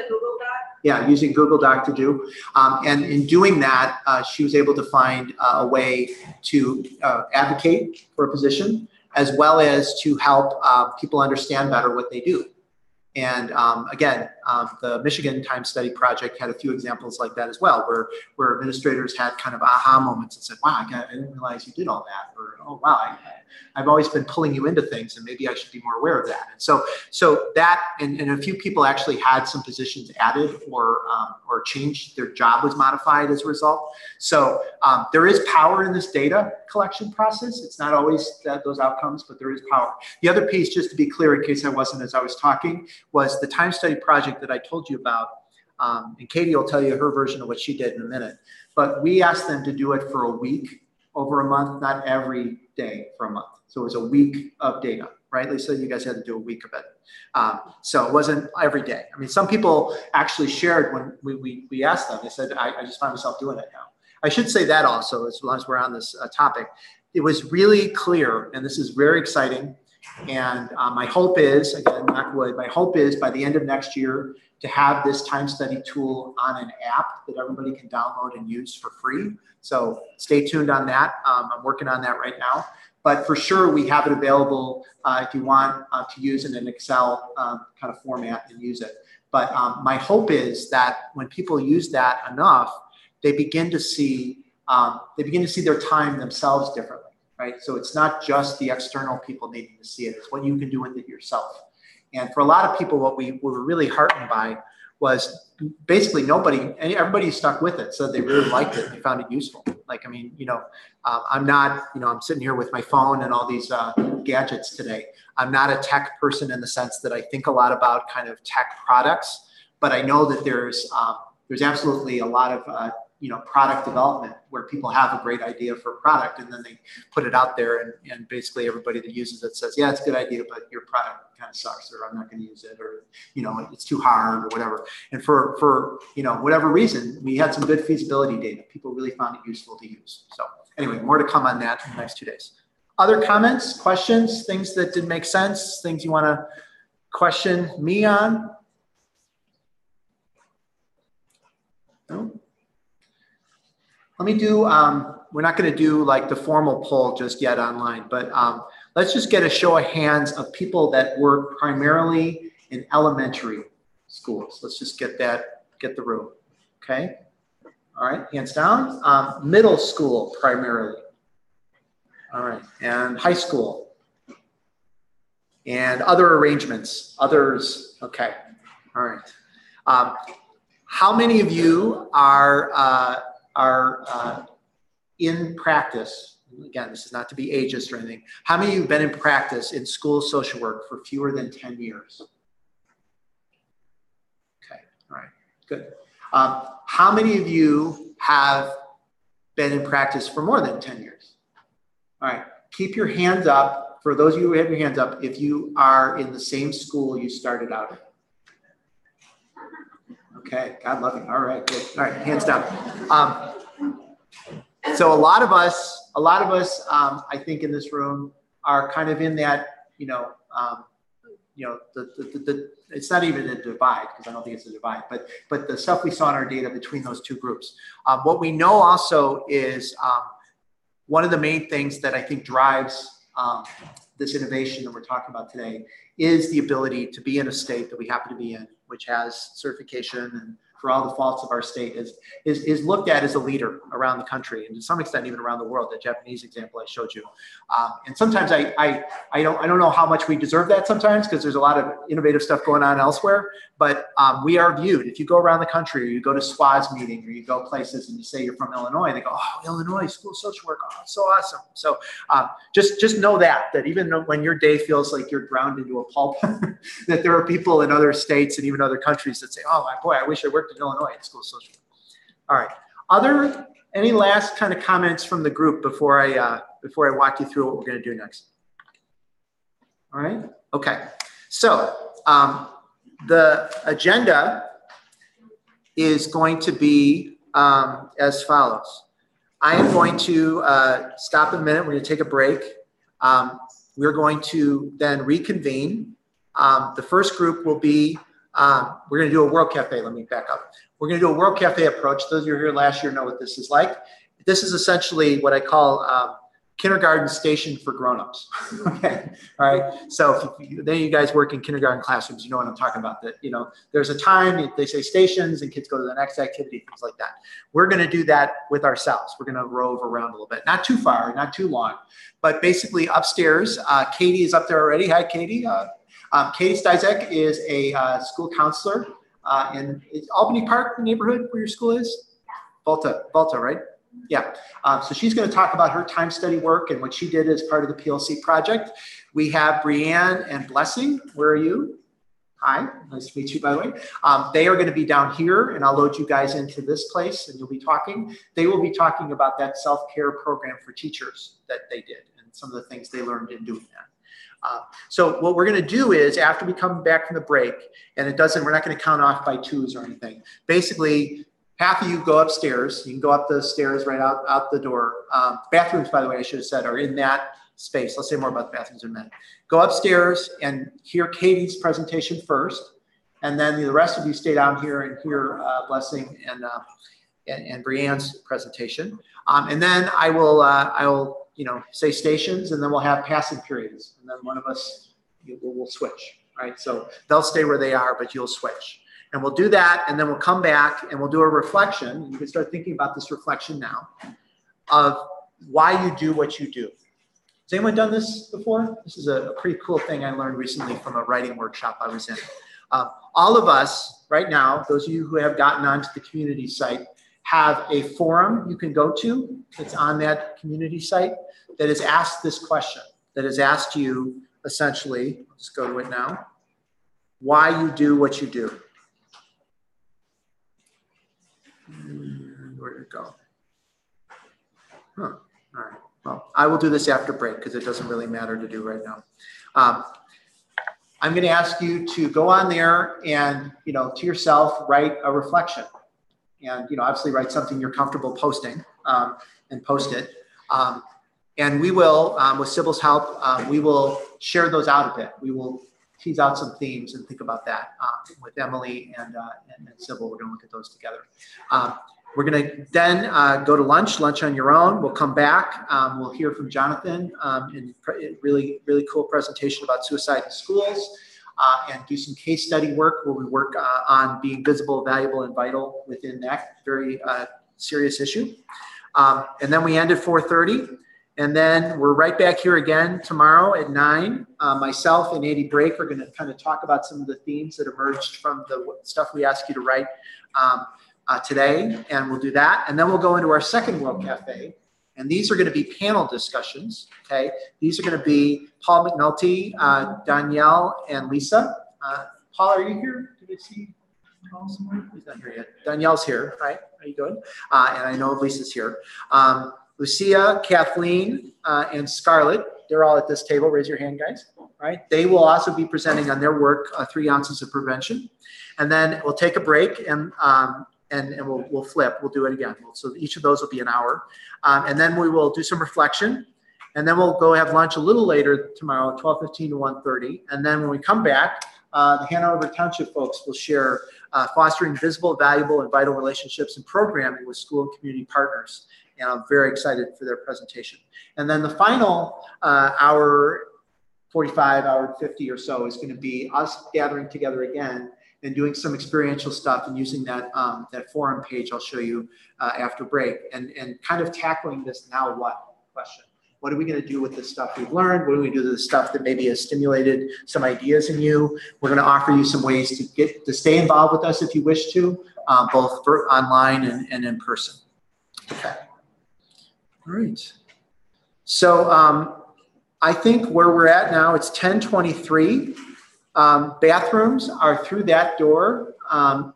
yeah, using Google Doc to do. And in doing that, she was able to find a way to advocate for a position, as well as to help people understand better what they do. And again, the Michigan Time Study Project had a few examples like that as well, where administrators had kind of aha moments and said, wow, I didn't realize you did all that. Or, oh, wow, I've always been pulling you into things and maybe I should be more aware of that. And so that, and a few people actually had some positions added or changed, their job was modified as a result. So there is power in this data collection process. It's not always those outcomes, but there is power. The other piece, just to be clear in case I wasn't as I was talking, was the Time Study Project project that I told you about, and Katie will tell you her version of what she did in a minute, but we asked them to do it for a week over a month, not every day for a month. So it was a week of data, right? Lisa, you guys had to do a week of it. So it wasn't every day. I mean, some people actually shared when we asked them, they said, I just find myself doing it now. I should say that also, as long as we're on this topic, it was really clear, and this is very exciting. And my hope is, again, knock wood, my hope is by the end of next year to have this time study tool on an app that everybody can download and use for free. So stay tuned on that. I'm working on that right now. But for sure, we have it available if you want to use it in an Excel kind of format and use it. But my hope is that when people use that enough, they begin to see their time themselves differently, right? So it's not just the external people needing to see it; it's what you can do with it yourself. And for a lot of people, what we were really heartened by was basically everybody stuck with it, so they really liked it. They found it useful. Like, I mean, I'm sitting here with my phone and all these gadgets today. I'm not a tech person in the sense that I think a lot about kind of tech products, but I know that there's absolutely a lot of product development where people have a great idea for a product and then they put it out there and basically everybody that uses it says, yeah, it's a good idea, but your product kind of sucks, or I'm not going to use it, or, it's too hard or whatever. And for whatever reason, we had some good feasibility data. People really found it useful to use. So anyway, more to come on that in the next 2 days. Other comments, questions, things that didn't make sense, things you want to question me on? No? Let me do, we're not going to do like the formal poll just yet online, but let's just get a show of hands of people that work primarily in elementary schools. Let's just get the room, okay? All right, hands down. Middle school primarily. All right, and high school. And other arrangements, others, okay. All right. How many of you are in practice? Again, this is not to be ageist or anything. How many of you have been in practice in school social work for fewer than 10 years? Okay, all right, good. How many of you have been in practice for more than 10 years? All right, keep your hands up. For those of you who have your hands up, if you are in the same school you started out in. Okay, God love you. All right, good. All right, hands down. So a lot of us, I think in this room are kind of in that, it's not even a divide, because I don't think it's a divide, but the stuff we saw in our data between those two groups. What we know also is one of the main things that I think drives this innovation that we're talking about today is the ability to be in a state that we happen to be in, which has certification and for all the faults of our state is looked at as a leader around the country and to some extent even around the world. The Japanese example I showed you, and sometimes I don't know how much we deserve that sometimes because there's a lot of innovative stuff going on elsewhere. But we are viewed. If you go around the country, or you go to SWA's meeting, or you go places and you say you're from Illinois, they go, "Oh, Illinois school social work, oh, it's so awesome." So just know that even when your day feels like you're drowned into a pulp, that there are people in other states and even other countries that say, "Oh boy, I wish I worked in Illinois in school social work." All right. Any last kind of comments from the group before I walk you through what we're going to do next? All right. Okay. So the agenda is going to be as follows. I am going to stop in a minute. We're going to take a break. We're going to then reconvene. The first group will be, we're going to do a World Cafe. Let me back up. We're going to do a World Cafe approach. Those of you who were here last year know what this is like. This is essentially what I call kindergarten station for grown-ups. Okay, all right. So if you guys work in kindergarten classrooms, you know what I'm talking about. That there's a time they say stations and kids go to the next activity, things like that. We're going to do that with ourselves. We're going to rove around a little bit, not too far, not too long, but basically upstairs. Katie is up there already. Hi, Katie. Katie Stizek is a school counselor in Albany Park neighborhood where your school is? Volta, right? Yeah. So she's going to talk about her time study work and what she did as part of the PLC project. We have Brianne and Blessing. Where are you? Hi, nice to meet you, by the way. They are going to be down here, and I'll load you guys into this place, and you'll be talking. They will be talking about that self-care program for teachers that they did and some of the things they learned in doing that. So what we're going to do is, after we come back from the break, and we're not going to count off by twos or anything. Basically, half of you go upstairs. You can go up the stairs right out the door. Bathrooms, by the way, I should have said, are in that space. I'll say more about the bathrooms in a minute. Go upstairs and hear Katie's presentation first, and then the rest of you stay down here and hear Blessing and Brianne's presentation. And then I will say stations, and then we'll have passing periods, and then one of us will switch. Right? So they'll stay where they are, but you'll switch. And we'll do that, and then we'll come back and we'll do a reflection. You can start thinking about this reflection now of why you do what you do. Has anyone done this before? This is a pretty cool thing I learned recently from a writing workshop I was in. All of us right now, those of you who have gotten onto the community site, have a forum you can go to that's on that community site that has asked this question, that has asked you essentially, let's go to it now, why you do what you do. Where did it go? Huh. All right. Well, I will do this after break because it doesn't really matter to do right now. I'm going to ask you to go on there and, to yourself, write a reflection. And, obviously write something you're comfortable posting and post it. And we will, with Sybil's help, we will share those out a bit. We will tease out some themes and think about that with Emily and Sybil. We're going to look at those together. We're going to then go to lunch on your own. We'll come back. We'll hear from Jonathan in really, really cool presentation about suicide in schools and do some case study work where we work on being visible, valuable, and vital within that very serious issue. And then we end at 4:30. And then we're right back here again tomorrow at 9. Myself and Andy Brake are going to kind of talk about some of the themes that emerged from the stuff we asked you to write today, and we'll do that. And then we'll go into our second World Cafe, and these are going to be panel discussions, okay? These are going to be Paul McNulty, Danielle, and Lisa. Paul, are you here? Did we see Paul somewhere? He's not here yet. Danielle's here, right? How you doing? And I know Lisa's here. Lucia, Kathleen, and Scarlett, they're all at this table. Raise your hand, guys. All right? They will also be presenting on their work, 3 ounces of prevention. And then we'll take a break and we'll flip. We'll do it again. So each of those will be an hour. And then we will do some reflection. And then we'll go have lunch a little later tomorrow, 12:15 to 1:30. And then when we come back, the Hanover Township folks will share fostering visible, valuable, and vital relationships and programming with school and community partners. And I'm very excited for their presentation. And then the final hour 45, hour 50 or so is going to be us gathering together again and doing some experiential stuff and using that that forum page I'll show you after break and kind of tackling this now what question. What are we going to do with the stuff we've learned? What do we do with the stuff that maybe has stimulated some ideas in you? We're going to offer you some ways to stay involved with us if you wish to, both online and in person. Okay. All right. So I think where we're at now, it's 10:23. Bathrooms are through that door.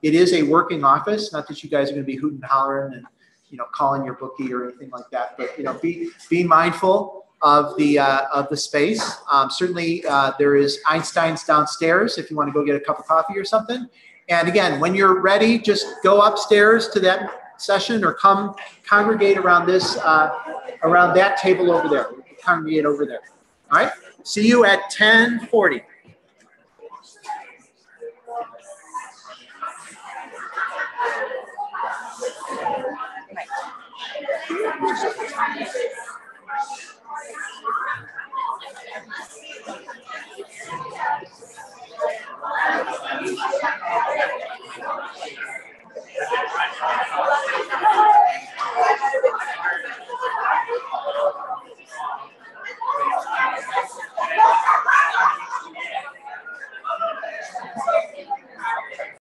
It is a working office. Not that you guys are going to be hooting and hollering and calling your bookie or anything like that. But be mindful of the space. Certainly, there is Einstein's downstairs if you want to go get a cup of coffee or something. And again, when you're ready, just go upstairs to that session or come congregate around this around that table over there. Congregate over there. All right. See you at 10:40. Right.